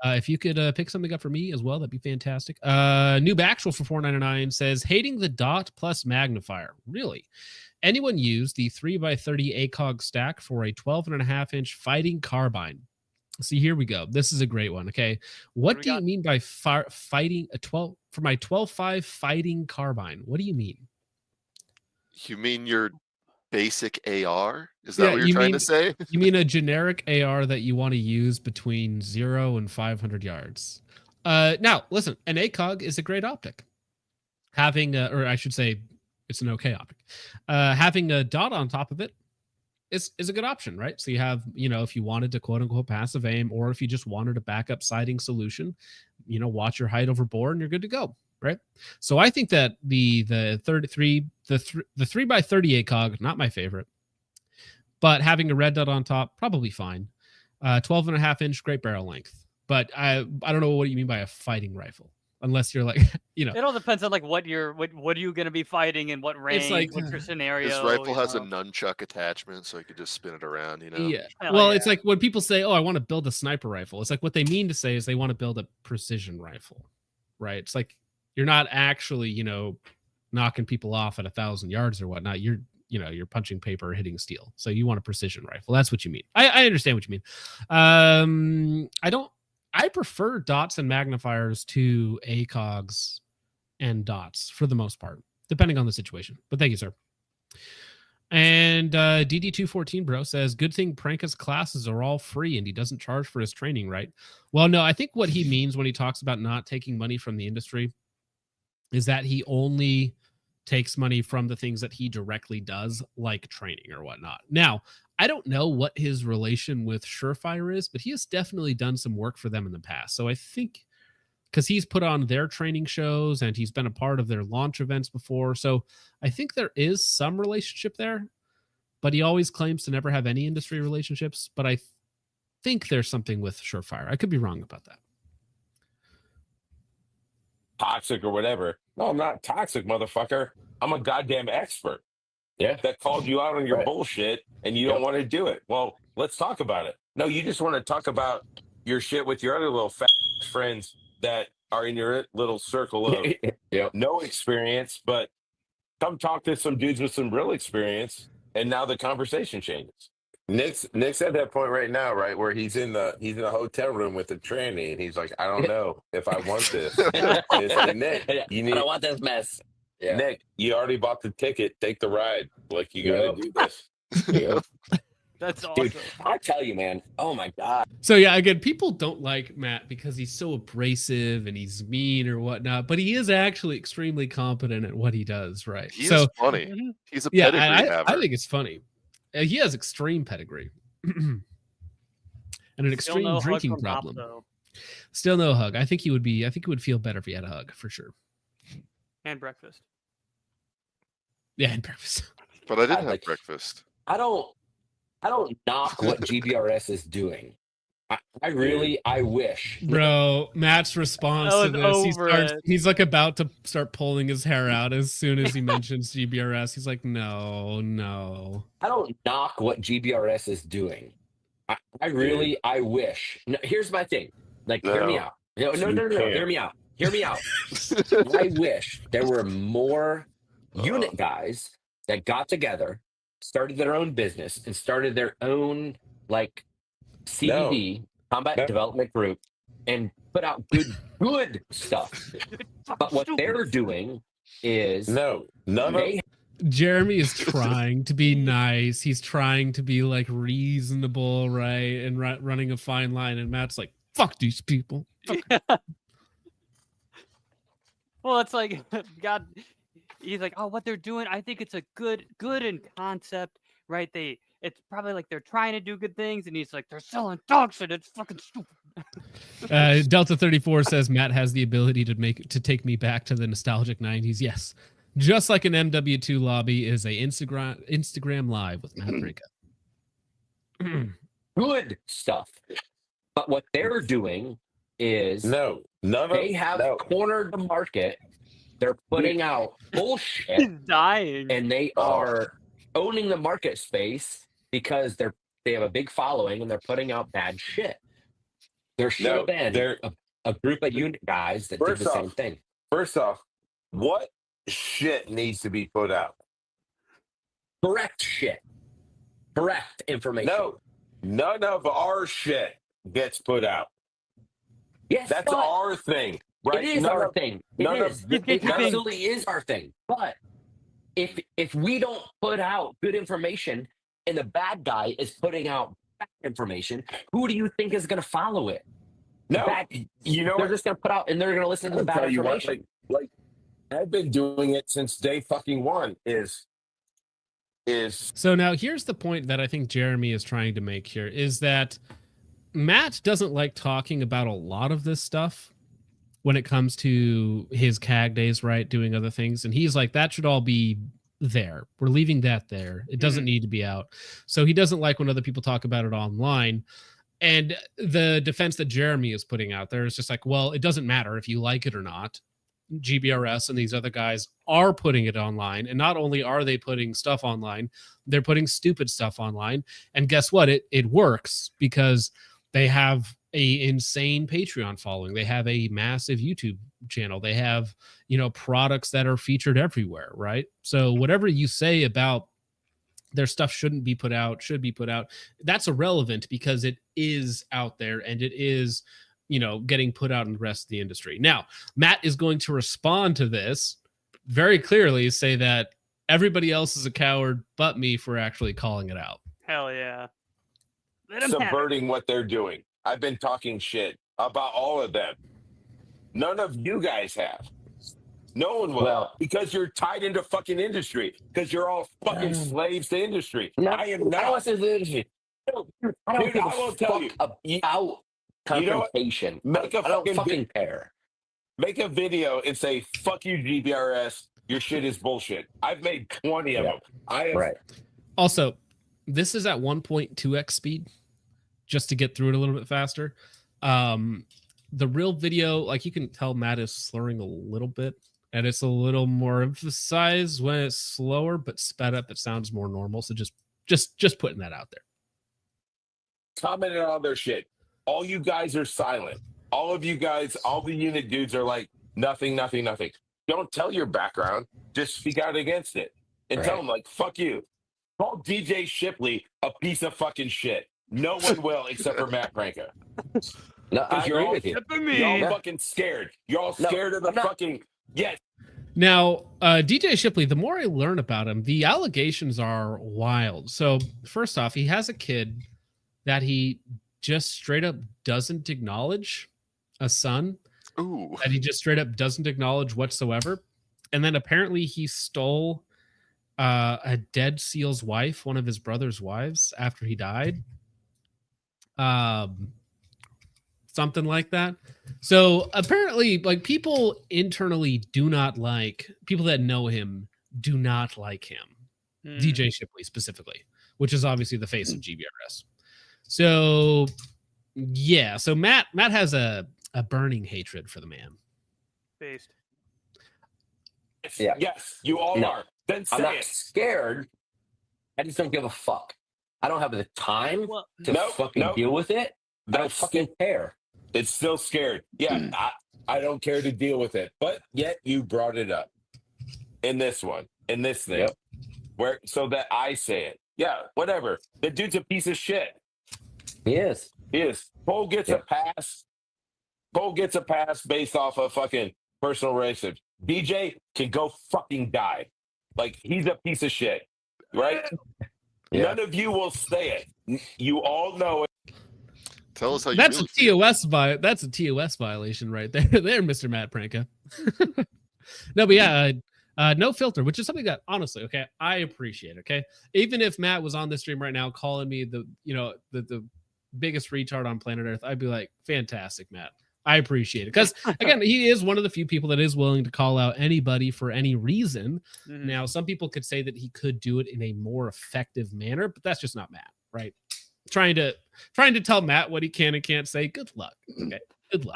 If you could pick something up for me as well, that'd be fantastic. Noob Actual for $4.99 says, hating the dot plus magnifier. Really? Anyone use the 3x30 ACOG stack for a 12.5-inch fighting carbine? See, here we go. This is a great one. Okay. What do you mean by fighting a 12 for my 12.5 fighting carbine? What do you mean? You mean your basic AR? Is that what you're you trying mean- to say? You mean a generic AR that you want to use between 0 and 500 yards? Now, listen, an ACOG is a great optic. Having, or I should say, it's an okay optic. Having a dot on top of it is a good option, right? So you have, if you wanted to quote unquote passive aim, or if you just wanted a backup sighting solution, watch your height over bore and you're good to go, right? So I think that the 3x30 ACOG, not my favorite, but having a red dot on top, probably fine. 12.5-inch, great barrel length. But I don't know what you mean by a fighting rifle, unless you're like, It all depends on like what are you gonna be fighting and what range, like, what's your scenario. His rifle has a know? nunchuck attachment, so you can just spin it around. Yeah. Hell Well, yeah. it's like when people say, "Oh, I want to build a sniper rifle." It's like what they mean to say is they want to build a precision rifle, right? It's like you're not actually, knocking people off at 1,000 yards or whatnot. You're punching paper or hitting steel. So you want a precision rifle. That's what you mean. I understand what you mean. I prefer dots and magnifiers to ACOGs and dots for the most part, depending on the situation. But thank you, sir. And DD214 bro says, good thing Pranka's classes are all free and he doesn't charge for his training, right? Well, no, I think what he means when he talks about not taking money from the industry is that he only takes money from the things that he directly does, like training or whatnot. Now, I don't know what his relation with Surefire is, but he has definitely done some work for them in the past. So I think because he's put on their training shows and he's been a part of their launch events before. So I think there is some relationship there, but he always claims to never have any industry relationships. But I think there's something with Surefire. I could be wrong about that. toxic or whatever. No, I'm not toxic, motherfucker. I'm a goddamn expert. Yeah. That called you out on your Right. bullshit and you don't want to do it. Well, let's talk about it. No, you just want to talk about your shit with your other little fat friends that are in your little circle of Yep. no experience, but come talk to some dudes with some real experience, and now the conversation changes. Nick's at that point right now, right, where he's in a hotel room with a tranny, and he's like, I don't know if I want this. It's like, Nick, you I need don't want this mess. Yeah. Nick, you already bought the ticket. Take the ride. Like, you got to do this. Yep. That's awesome. Dude, I tell you, man. Oh my god. So yeah, again, people don't like Matt because he's so abrasive and he's mean or whatnot, but he is actually extremely competent at what he does, right? He's so funny. Mhm. He's a yeah, pedigree haver. I think it's funny. He has extreme pedigree and an Still extreme no hug drinking from Pop, problem. though. Still no hug. I think he would feel better if he had a hug for sure. And breakfast. Yeah, and breakfast. But I didn't I have like- breakfast. I don't knock what GBRS is doing. I wish. Bro, Matt's response I to was this, over it. he's like about to start pulling his hair out as soon as he mentions GBRS. He's like, no. I don't knock what GBRS is doing. I wish. No, here's my thing. Like, hear me No. out. No. You can't. Hear me out. Hear me out. I wish there were more unit guys that got together, started their own business, and started their own like CDD combat No. development group, and put out good stuff. But what they're doing is No, none of they Jeremy is trying to be nice. He's trying to be like reasonable, right? And running a fine line. And Matt's like, fuck these people. Well, it's like God. He's like, oh, what they're doing. I think it's a good in concept, right? It's probably like they're trying to do good things, and he's like, they're selling dog shit. It's fucking stupid. Delta 34 says Matt has the ability to take me back to the nostalgic 90s. Yes. Just like an MW2 lobby is a Instagram live with Matt Brinka. good stuff. But what they're doing is none of they have cornered the market. They're putting out bullshit, He's dying. and they are owning the market space because they have a big following and they're putting out bad shit. There should have been a group of unit guys that did the same thing. First off, what shit needs to be put out? Correct shit. Correct information. No, none of our shit gets put out. Yes, That's but our thing, right? it is None our of- thing. none It of is. the- It none of- absolutely is our thing. But if we don't put out good information and the bad guy is putting out bad information, who do you think is going to follow it? No, Bad- you know They're what? just going to put out and they're going to listen to the I'll bad tell you what, information. like I've been doing it since day fucking one. Is So now here's the point that I think Jeremy is trying to make here is that Matt doesn't like talking about a lot of this stuff when it comes to his CAG days, right? Doing other things. And he's like, that should all be there. We're leaving that there. It doesn't need to be out. So he doesn't like when other people talk about it online. And the defense that Jeremy is putting out there is just like, well, it doesn't matter if you like it or not. GBRS and these other guys are putting it online, and not only are they putting stuff online, they're putting stupid stuff online. And guess what? It works because they have a insane Patreon following. They have a massive YouTube channel. They have, products that are featured everywhere, right? So whatever you say about their stuff should be put out. That's irrelevant because it is out there and it is getting put out in the rest of the industry. Now, Matt is going to respond to this very clearly, say that everybody else is a coward but me for actually calling it out. Hell yeah. Let him have it. subverting what they're doing. I've been talking shit about all of them. None of you guys have. No one will, Well- because you're tied into fucking industry. Because you're all fucking slaves to industry. No, I am I don't not. listen to the industry. I don't Dude, give I a will tell you. fuck about You know what? confrontation. Make a I don't fucking fucking care. Make a video and say, "Fuck you, GBRS. Your shit is bullshit." I've made 20 of Yeah. them. I have. Right. Also, this is at 1.2x speed just to get through it a little bit faster. The real video, like you can tell Matt is slurring a little bit, and it's a little more emphasized when it's slower, but sped up, it sounds more normal. So just putting that out there. Commented on their shit. All you guys are silent. all of you guys, all the unit dudes are like, nothing. Don't tell your background. Just speak out against it. And tell them, like, fuck you. Call DJ Shipley a piece of fucking shit. No one will except for Matt Pranka. No, I Because you're agree all, with you. you're all Yeah. fucking scared. You're all No, scared of the I'm not. fucking... Yes. Now, DJ Shipley, the more I learn about him, the allegations are wild. So, first off, he has a kid that he just straight up doesn't acknowledge, a son Ooh. that he just straight up doesn't acknowledge whatsoever. And then apparently he stole a dead SEAL's wife, one of his brother's wives, after he died. Something like that. So apparently, like, people internally do not like, people that know him do not like him. DJ Shipley specifically, which is obviously the face of GBRS. So yeah, so Matt has a burning hatred for the man. Based. Yeah. Yes, you all No. are. Then I'm say not it. scared. I just don't give a fuck. I don't have the time Well, to Nope, fucking nope. deal with it. I don't That's fucking care. It's still scared. Yeah, I don't care to deal with it. But yet you brought it up in this one, in this thing, Yep. where so that I say it. Yeah, whatever. The dude's a piece of shit. He is. He is. Cole gets a pass. Cole gets a pass based off of fucking personal relationship. DJ can go fucking die. Like, he's a piece of shit, right? Yeah. None of you will say it. You all know it. Tell us how you That's really a TOS that's a TOS violation right there, Mr. Matt Pranka. No, but yeah, no filter, which is something that honestly, okay, I appreciate. Okay, even if Matt was on the stream right now calling me the biggest retard on planet Earth, I'd be like, fantastic, Matt. I appreciate it, because again, he is one of the few people that is willing to call out anybody for any reason. Now, some people could say that he could do it in a more effective manner, but that's just not Matt, right? Trying to tell Matt what he can and can't say. Good luck. Okay, good luck.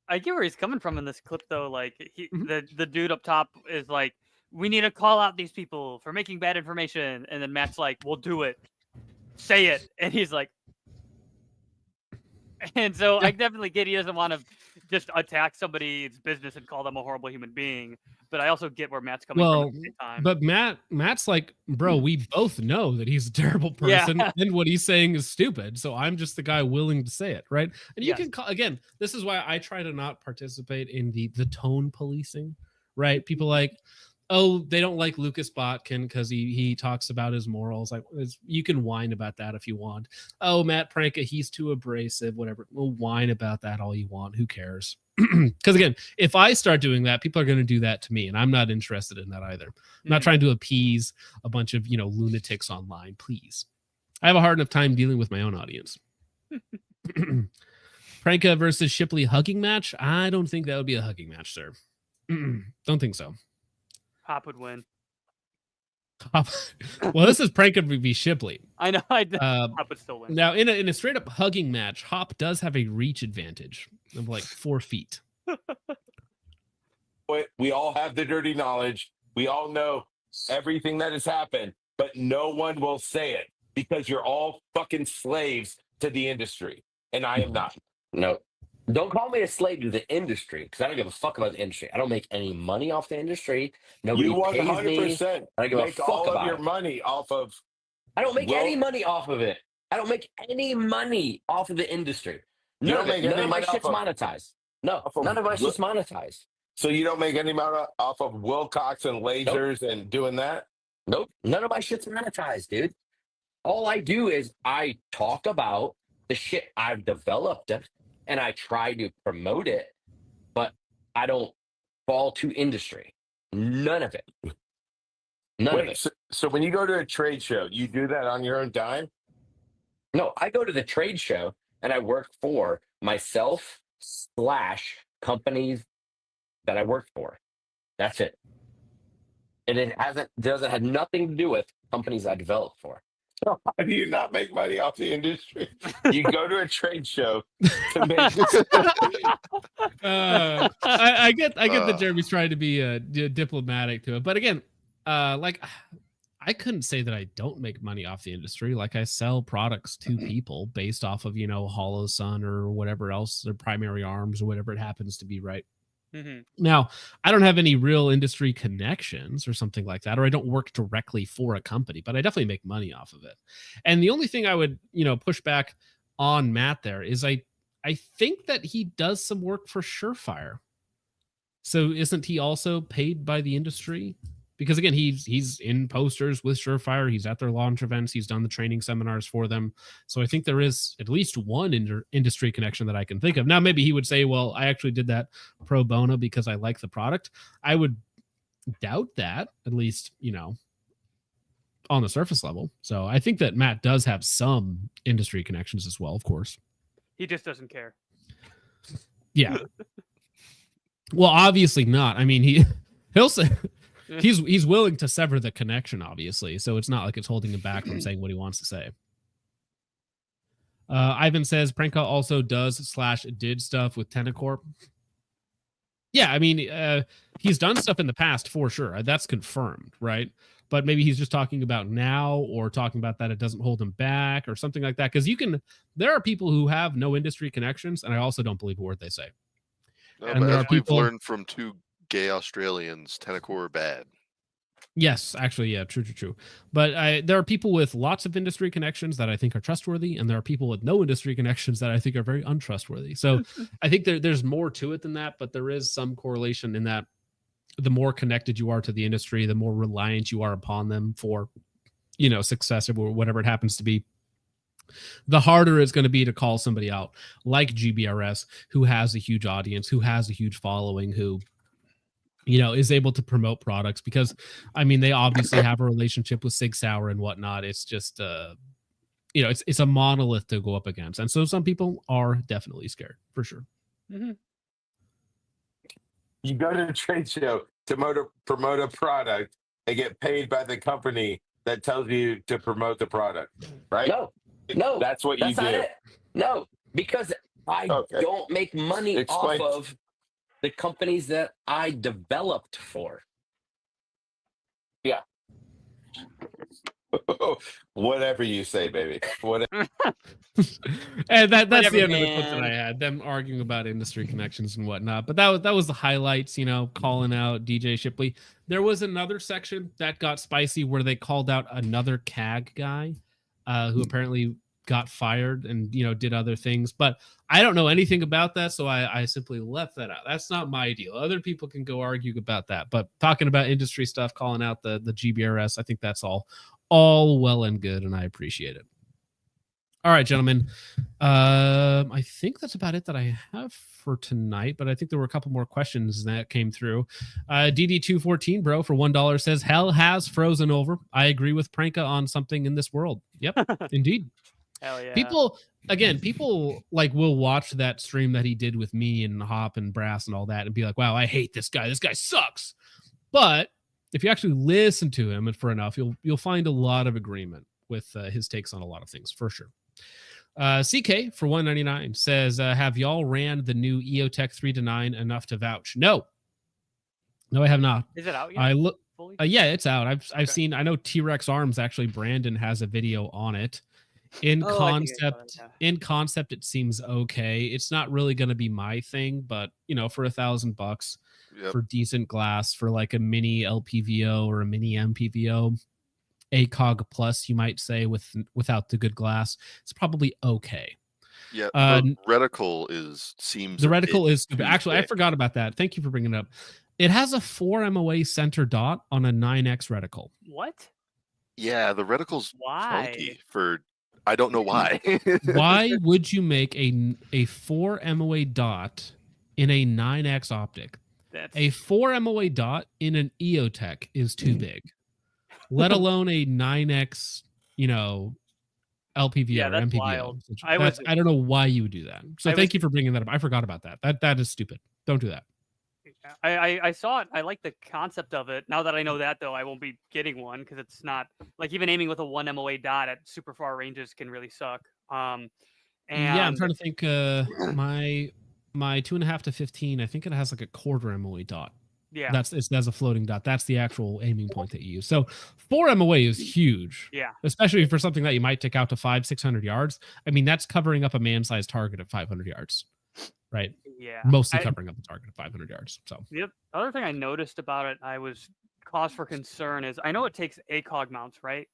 I get where he's coming from in this clip, though. Like, the dude up top is like, we need to call out these people for making bad information, and then Matt's like, we'll do it, say it, and he's like, and so I definitely get he doesn't want to just attack somebody's business and call them a horrible human being, but I also get where Matt's coming from at the same time. But Matt's like, bro, we both know that he's a terrible person, and what he's saying is stupid. So I'm just the guy willing to say it, right? And you can call, again, this is why I try to not participate in the tone policing, right? People like, oh, they don't like Lucas Botkin because he talks about his morals. Like, you can whine about that if you want. Oh, Matt Pranka, he's too abrasive, whatever. We'll whine about that all you want. Who cares? Because again, if I start doing that, people are going to do that to me, and I'm not interested in that either. I'm not trying to appease a bunch of lunatics online. Please, I have a hard enough time dealing with my own audience. Pranka versus Shipley hugging match? I don't think that would be a hugging match, sir. Don't think so. Hop would win. Well, this is Pranka v Shipley. I know. Hop would still win. Now, in a straight up hugging match, Hop does have a reach advantage of like 4 feet. We all have the dirty knowledge. We all know everything that has happened, but no one will say it because you're all fucking slaves to the industry, and I am not. No. Don't call me a slave to the industry, because I don't give a fuck about the industry. I don't make any money off the industry. Nobody You pays me. 100% I don't give a make fuck all about of your it. money off of. I don't make any money off of it. I don't make any money off of the industry. You don't make any None of my money shit's off of- monetized. No, off of none of my what? shit's monetized. So you don't make any money off of Wilcox and lasers and doing that? Nope. None of my shit's monetized, dude. All I do is I talk about the shit I've developed and I try to promote it, but I don't fall to industry. None of it. None of it. So when you go to a trade show, you do that on your own dime? No, I go to the trade show and I work for myself / companies that I work for. That's it. And it doesn't have nothing to do with companies I develop for. So how do you not make money off the industry? You go to a trade show to make. I get that Jeremy's trying to be diplomatic to it, but again, like I couldn't say that I don't make money off the industry. Like I sell products to people based off of, Hollow Sun or whatever else, their primary arms or whatever it happens to be, right? Mm-hmm. Now, I don't have any real industry connections or something like that, or I don't work directly for a company, but I definitely make money off of it. And the only thing I would, push back on Matt there is I think that he does some work for Surefire. So isn't he also paid by the industry? Because again, he's in posters with Surefire. He's at their launch events. He's done the training seminars for them. So I think there is at least one industry connection that I can think of. Now, maybe he would say, well, I actually did that pro bono because I like the product. I would doubt that, at least, on the surface level. So I think that Matt does have some industry connections as well, of course. He just doesn't care. Yeah. Well, obviously not. I mean, he'll say... He's willing to sever the connection, obviously, so it's not like it's holding him back from saying what he wants to say. Ivan says Pranka also does/did stuff with Tenacorp. Yeah, I mean, he's done stuff in the past for sure. That's confirmed, right? But maybe he's just talking about now, or talking about that it doesn't hold him back, or something like that. Because there are people who have no industry connections, and I also don't believe a word they say. No, And but there as are we've people- learned from two gay Australians, Tenacorp are bad. Yes, actually, yeah, true. But there are people with lots of industry connections that I think are trustworthy, and there are people with no industry connections that I think are very untrustworthy. So I think there's more to it than that, but there is some correlation in that the more connected you are to the industry, the more reliant you are upon them for, success or whatever it happens to be, the harder it's going to be to call somebody out like GBRS, who has a huge audience, who has a huge following, who is able to promote products, because I mean, they obviously have a relationship with Sig Sauer and whatnot. It's just, it's a monolith to go up against. And so some people are definitely scared for sure. Mm-hmm. You go to a trade show to promote a product and get paid by the company that tells you to promote the product, right? No, That's what you not do. it. No, because I don't make money Explain. off of the companies that I developed for. Yeah. Whatever you say, baby. Whatever. And that's Whatever, the end of the clip that man. I had, them arguing about industry connections and whatnot. But that was the highlights, calling out DJ Shipley. There was another section that got spicy where they called out another CAG guy who apparently got fired and did other things, but I don't know anything about that, so I simply left that out. That's not my deal. Other people can go argue about that, but talking about industry stuff, calling out the GBRS, I think that's all well and good, and I appreciate it. All right, gentlemen, I think that's about it that I have for tonight, but I think there were a couple more questions that came through. DD214 bro for $1 says hell has frozen over. I agree with Pranka on something in this world. Yep, indeed. Hell yeah. People like will watch that stream that he did with me and Hop and Brass and all that and be like, wow, I hate this guy. This guy sucks. But if you actually listen to him and for enough, you'll find a lot of agreement with his takes on a lot of things for sure. CK for $1.99 says, have y'all ran the new EOTech 3-9 enough to vouch? No, I have not. Is it out yet? I look. Fully? Yeah, it's out. I've Okay. seen. I know T-Rex Arms actually. Brandon has a video on it. In Oh, I think I saw concept, that, in concept, it seems okay. It's not really going to be my thing, but for $1,000 Yep. for decent glass, for like a mini LPVO or a mini MPVO, ACOG plus, you might say, without the good glass, it's probably okay. Yeah, Uh, the reticle seems The a reticle bit is too actually, I thick. forgot about that. Thank you for bringing it up. It has a 4 MOA center dot on a 9X reticle. What? Yeah, the reticle's Why? funky for I don't know why. Why would you make a 4 MOA dot in a 9X optic? That's A 4 MOA dot in an EOTech is too big, let alone a 9X, LPVO Yeah, or that's MPVO. wild. I don't know why you would do that. So I thank was- you for bringing that up. I forgot about that. That is stupid. Don't do that. I saw it. I like the concept of it. Now that I know that, though, I won't be getting one because it's not like even aiming with a 1 MOA dot at super far ranges can really suck. And Yeah, I'm trying to think. My 2.5 to 15, I think it has like a 1/4 MOA dot. Yeah. That's a floating dot. That's the actual aiming point that you use. So 4 MOA is huge. Yeah. Especially for something that you might take out to 500-600 yards. I mean, that's covering up a man-sized target at 500 yards, right? Yeah. Mostly covering up the target at 500 yards. So the other thing I noticed about it, I was cause for concern is I know it takes ACOG mounts, right?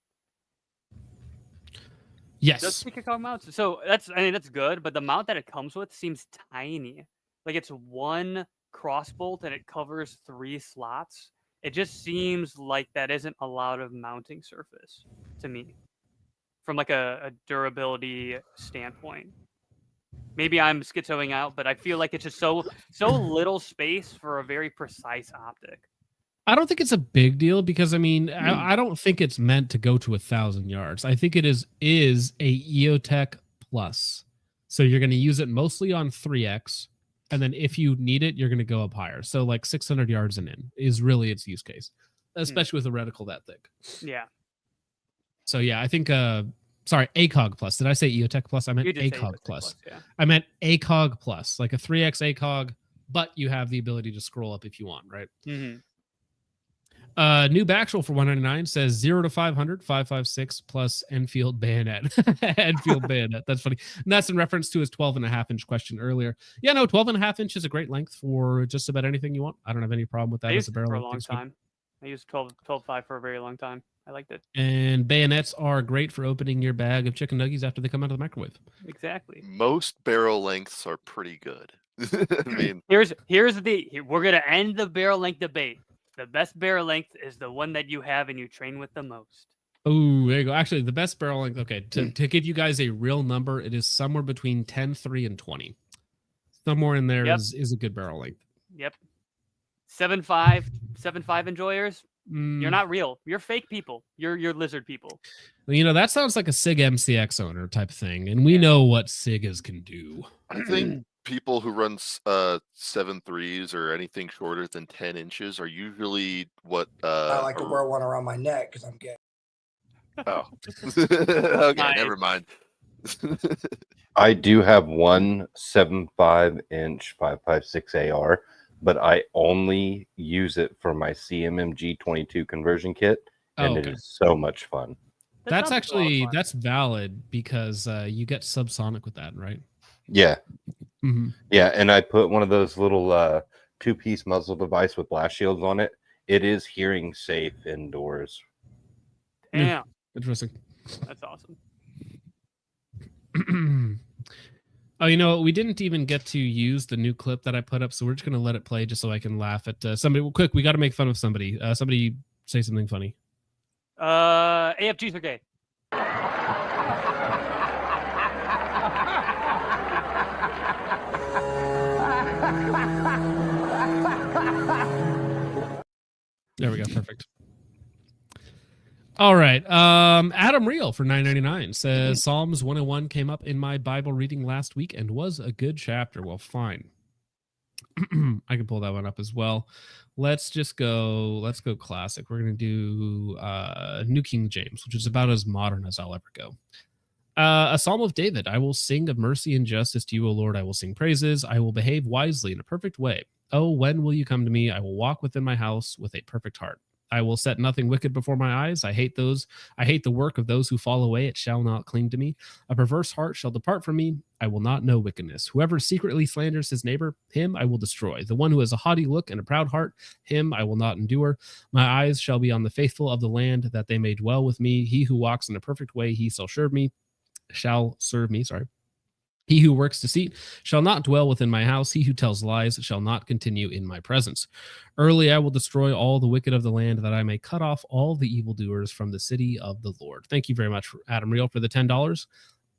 yes, Does it take ACOG mounts? So that's good, but the mount that it comes with seems tiny. Like it's one crossbolt and it covers 3 slots. It just seems like that isn't a lot of mounting surface to me from like a durability standpoint. Maybe I'm schizoing out, but I feel like it's just so little space for a very precise optic. I don't think it's a big deal because I mean I don't think it's meant to go to 1,000 yards. I think it is a EOTech Plus, so you're going to use it mostly on 3x, and then if you need it, you're going to go up higher. So like 600 yards and in is really its use case, especially with a reticle that thick. Yeah. So yeah, I think sorry, ACOG Plus. Did I say EOTech Plus? I meant ACOG Plus. Yeah. I meant ACOG Plus, like a 3x ACOG, but you have the ability to scroll up if you want, right? Mm-hmm. New Baxwell for 199 says 0 to 500, 556 plus Enfield bayonet. Enfield bayonet. That's funny. And that's in reference to his 12.5 inch question earlier. Yeah, no, 12.5 inch is a great length for just about anything you want. I don't have any problem with that I as used a it barrel. for a long time. I used 12.5 for a very long time. I liked it. And bayonets are great for opening your bag of chicken nuggets after they come out of the microwave. Exactly. Most barrel lengths are pretty good. I mean, we're gonna end the barrel length debate. The best barrel length is the one that you have and you train with the most. Oh, there you go. Actually, the best barrel length. Okay, to give you guys a real number, it is somewhere between 10, 3, and 20. Somewhere in there is a good barrel length. Yep. 7.5 enjoyers. You're not real. You're fake people. You're lizard people. You know, that sounds like a Sig MCX owner type of thing, and we know what Sigas can do. I think people who run 7.3s or anything shorter than 10 inches are usually what I like to wear one around my neck because I'm gay. Oh. Okay, Nice. never mind. I do have one 7.5 inch 5.56 AR, but I only use it for my CMMG 22 conversion kit, and it is so much fun. That's sounds like a lot of actually fun. that's valid because you get subsonic with that, right? Yeah. Mm-hmm. Yeah, and I put one of those little 2-piece muzzle device with blast shields on it. It is hearing safe indoors. Damn. Interesting. That's awesome. Oh, you know, we didn't even get to use the new clip that I put up, so we're just going to let it play just so I can laugh at somebody. Quick, we got to make fun of somebody. Somebody say something funny. AFGs are gay. There we go. Perfect. All right. Adam Reel for $9.99 says Psalms 101 came up in my Bible reading last week and was a good chapter. Well, fine. I can pull that one up as well. Let's go classic. We're going to do New King James, which is about as modern as I'll ever go. A Psalm of David. I will sing of mercy and justice to you, O Lord. I will sing praises. I will behave wisely in a perfect way. Oh, when will you come to me? I will walk within my house with a perfect heart. I will set nothing wicked before my eyes. I hate the work of those who fall away. It shall not cling to me. A perverse heart shall depart from me. I will not know wickedness. Whoever secretly slanders his neighbor, him I will destroy. The one who has a haughty look and a proud heart, him I will not endure. My eyes shall be on the faithful of the land, that they may dwell with me. He who walks in a perfect way, he shall serve me. He who works deceit shall not dwell within my house. He who tells lies shall not continue in my presence. Early I will destroy all the wicked of the land, that I may cut off all the evildoers from the city of the Lord. Thank you very much, Adam Reel, for the $10.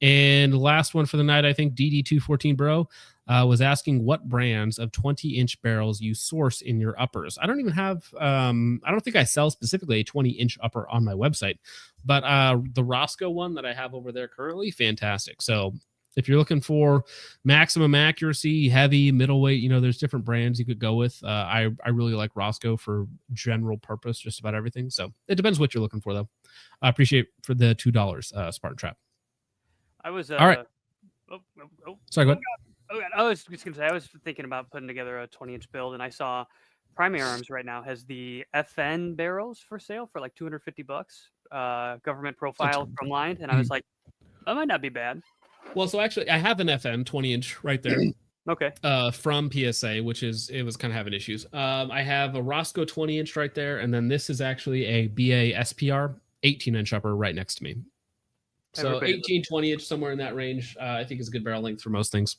And last one for the night, I think DD214 Bro was asking what brands of 20-inch barrels you source in your uppers. I don't even have, I don't think I sell specifically a 20-inch upper on my website, but the Roscoe one that I have over there currently, fantastic. So if you're looking for maximum accuracy, heavy, middleweight, you know, there's different brands you could go with. I really like Roscoe for general purpose, just about everything. So it depends what you're looking for, though. I appreciate for the $2 Spartan Trap. I was all right. Sorry, go ahead. I was just gonna say I was thinking about putting together a 20-inch build, and I saw Primary Arms right now has the FN barrels for sale for like $250. Government profile from Lined, and I was like, that might not be bad. Well, so actually, I have an FM 20-inch right there. Okay. From PSA, it was kind of having issues. I have a Roscoe 20-inch right there, and then this is actually a BA SPR 18-inch upper right next to me. So 18, 20-inch, somewhere in that range, I think is a good barrel length for most things,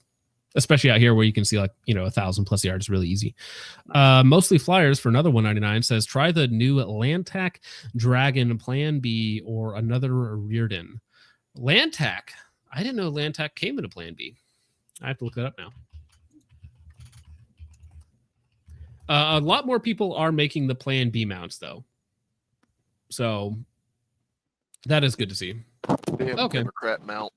especially out here where you can see 1,000+ yards really easy. Mostly Flyers for another $199 says try the new Lantac Dragon Plan B or another Rearden. Lantac. I didn't know Lantac came in a Plan B. I have to look that up now. A lot more people are making the Plan B mounts, though. So that is good to see. Damn Okay. Democrat mount.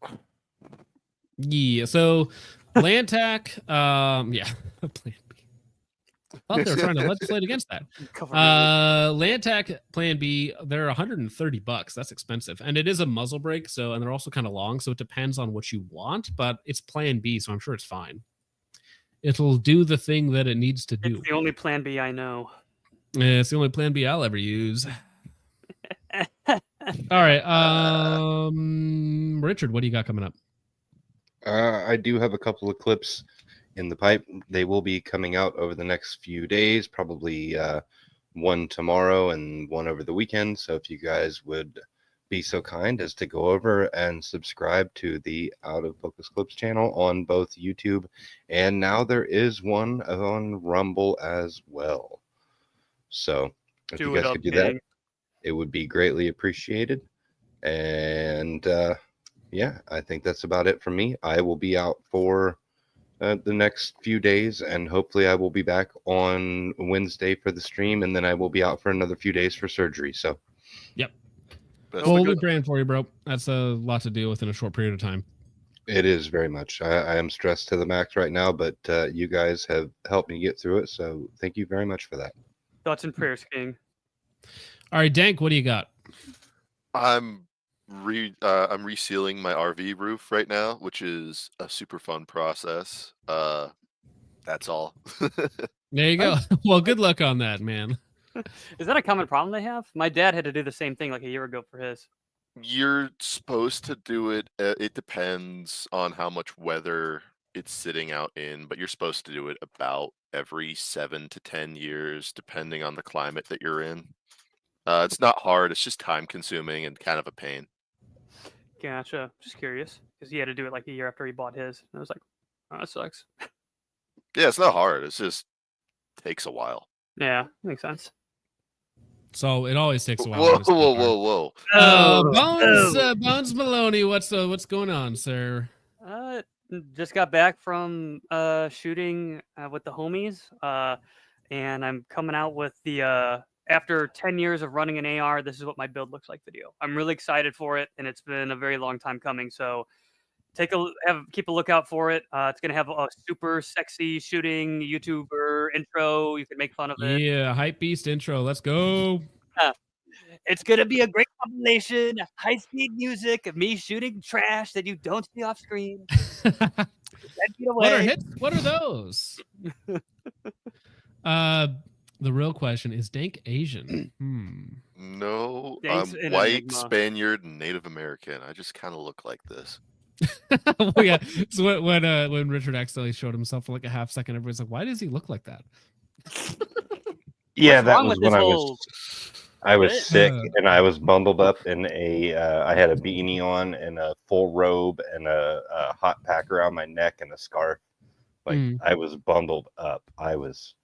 Yeah, so Lantac, yeah, Plan B. I thought they were trying to legislate against that. Lantac Plan B, they're $130. That's expensive. And it is a muzzle brake, and they're also kind of long, so it depends on what you want, but it's Plan B, so I'm sure it's fine. It'll do the thing that it needs to do. It's the only Plan B I know. Yeah, it's the only Plan B I'll ever use. All right. Richard, what do you got coming up? I do have a couple of clips in the pipe. They will be coming out over the next few days, probably one tomorrow and one over the weekend. So if you guys would be so kind as to go over and subscribe to the Out of Focus Clips channel on both YouTube, and now there is one on Rumble as well. So if you guys could do that, it would be greatly appreciated. And yeah, I think that's about it for me. I will be out for the next few days, and hopefully I will be back on Wednesday for the stream, and then I will be out for another few days for surgery. So yep. Well, we'll be praying for you, bro. That's a lot to deal with in a short period of time. It is very much. I am stressed to the max right now, but you guys have helped me get through it, so thank you very much for that. Thoughts and prayers, King. All right, Dank, what do you got? I'm resealing my RV roof right now, which is a super fun process. That's all. There you go. Well, good luck on that, man. Is that a common problem they have? My dad had to do the same thing like a year ago for his. You're supposed to do it. It depends on how much weather it's sitting out in, but you're supposed to do it about every 7 to 10 years, depending on the climate that you're in. It's not hard. It's just time consuming and kind of a pain. Gotcha. Just curious, because he had to do it like a year after he bought his. And I was like, oh, that sucks. Yeah, it's not hard. It's just takes a while. Yeah, makes sense. So it always takes a while. Whoa. Bones Maloney, what's going on, sir? Just got back from shooting with the homies, and I'm coming out with the after 10 years of running an AR, this is what my build looks like video. I'm really excited for it, and it's been a very long time coming. So keep a lookout for it. It's gonna have a super sexy shooting YouTuber intro. You can make fun of it. Yeah, hype beast intro. Let's go. It's gonna be a great compilation, high speed music of me shooting trash that you don't see off screen. What are hits? What are those? The real question is Dank Asian? No, Dank's I'm white, Spaniard, and Native American. I just kind of look like this. Well, yeah. So when Richard accidentally showed himself for like a half second, everybody's like, "Why does he look like that?" Yeah, that was when I was sick and I was bundled up in I had a beanie on and a full robe and a hot pack around my neck and a scarf. Like I was bundled up. I was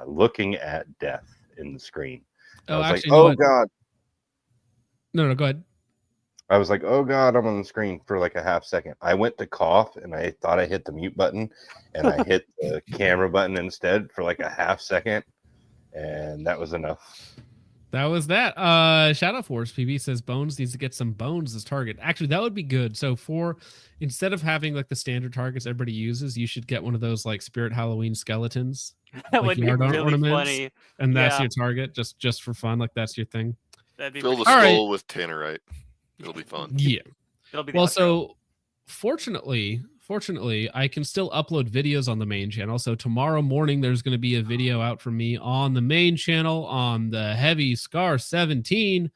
looking at death in the screen. I was actually, like, oh God. No, go ahead. I was like, oh God, I'm on the screen for like a half second. I went to cough and I thought I hit the mute button and I hit the camera button instead for like a half second. And that was enough. That was that. Shadow Force PB says Bones needs to get some bones as target. Actually, that would be good. So instead of having like the standard targets everybody uses, you should get one of those like Spirit Halloween skeletons. That like would be really funny. And that's your target, just for fun. Like that's your thing. That'd be Fill the skull with tannerite. It'll be fun. Yeah. It'll be well. So fortunately fortunately, I can still upload videos on the main channel. So tomorrow morning, there's going to be a video out from me on the main channel on the heavy Scar 17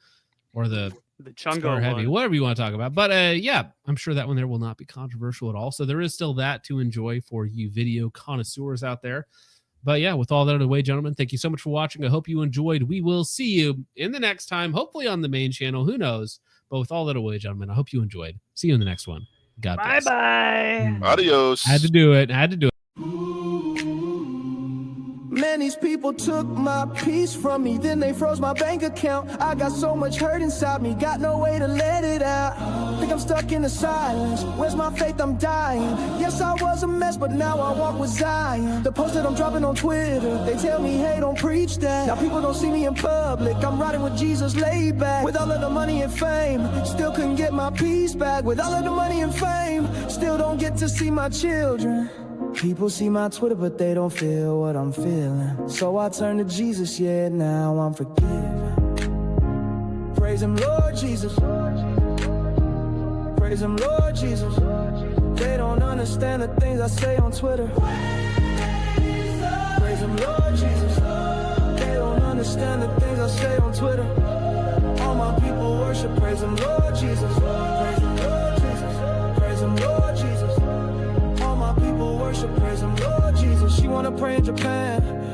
or the Chungo Scar heavy, one. whatever you want to talk about. But yeah, I'm sure that one there will not be controversial at all. So there is still that to enjoy for you video connoisseurs out there. But yeah, with all that out of the way, gentlemen, thank you so much for watching. I hope you enjoyed. We will see you in the next time, hopefully on the main channel. Who knows? But with all that away, gentlemen, I hope you enjoyed. See you in the next one. God bless. Bye-bye. Adios. Had to do it. Had to do it. Man, these people took my peace from me, then they froze my bank account. I got so much hurt inside me, got no way to let it out. Think I'm stuck in the silence, where's my faith? I'm dying. Yes, I was a mess, but now I walk with Zion. The post that I'm dropping on Twitter, they tell me, hey, don't preach that. Now people don't see me in public, I'm riding with Jesus laid back. With all of the money and fame, still couldn't get my peace back. With all of the money and fame, still don't get to see my children. People see my Twitter, but they don't feel what I'm feeling. So I turn to Jesus, yeah, now I'm forgiven. Praise him, Lord Jesus. Praise him, Lord Jesus. They don't understand the things I say on Twitter. Praise him, Lord Jesus. They don't understand the things I say on Twitter. All my people worship, praise him, Lord Jesus. Praise him, Lord Jesus. Praise him, Lord Jesus. Worship, praise him, Lord Jesus. She wanna pray in Japan.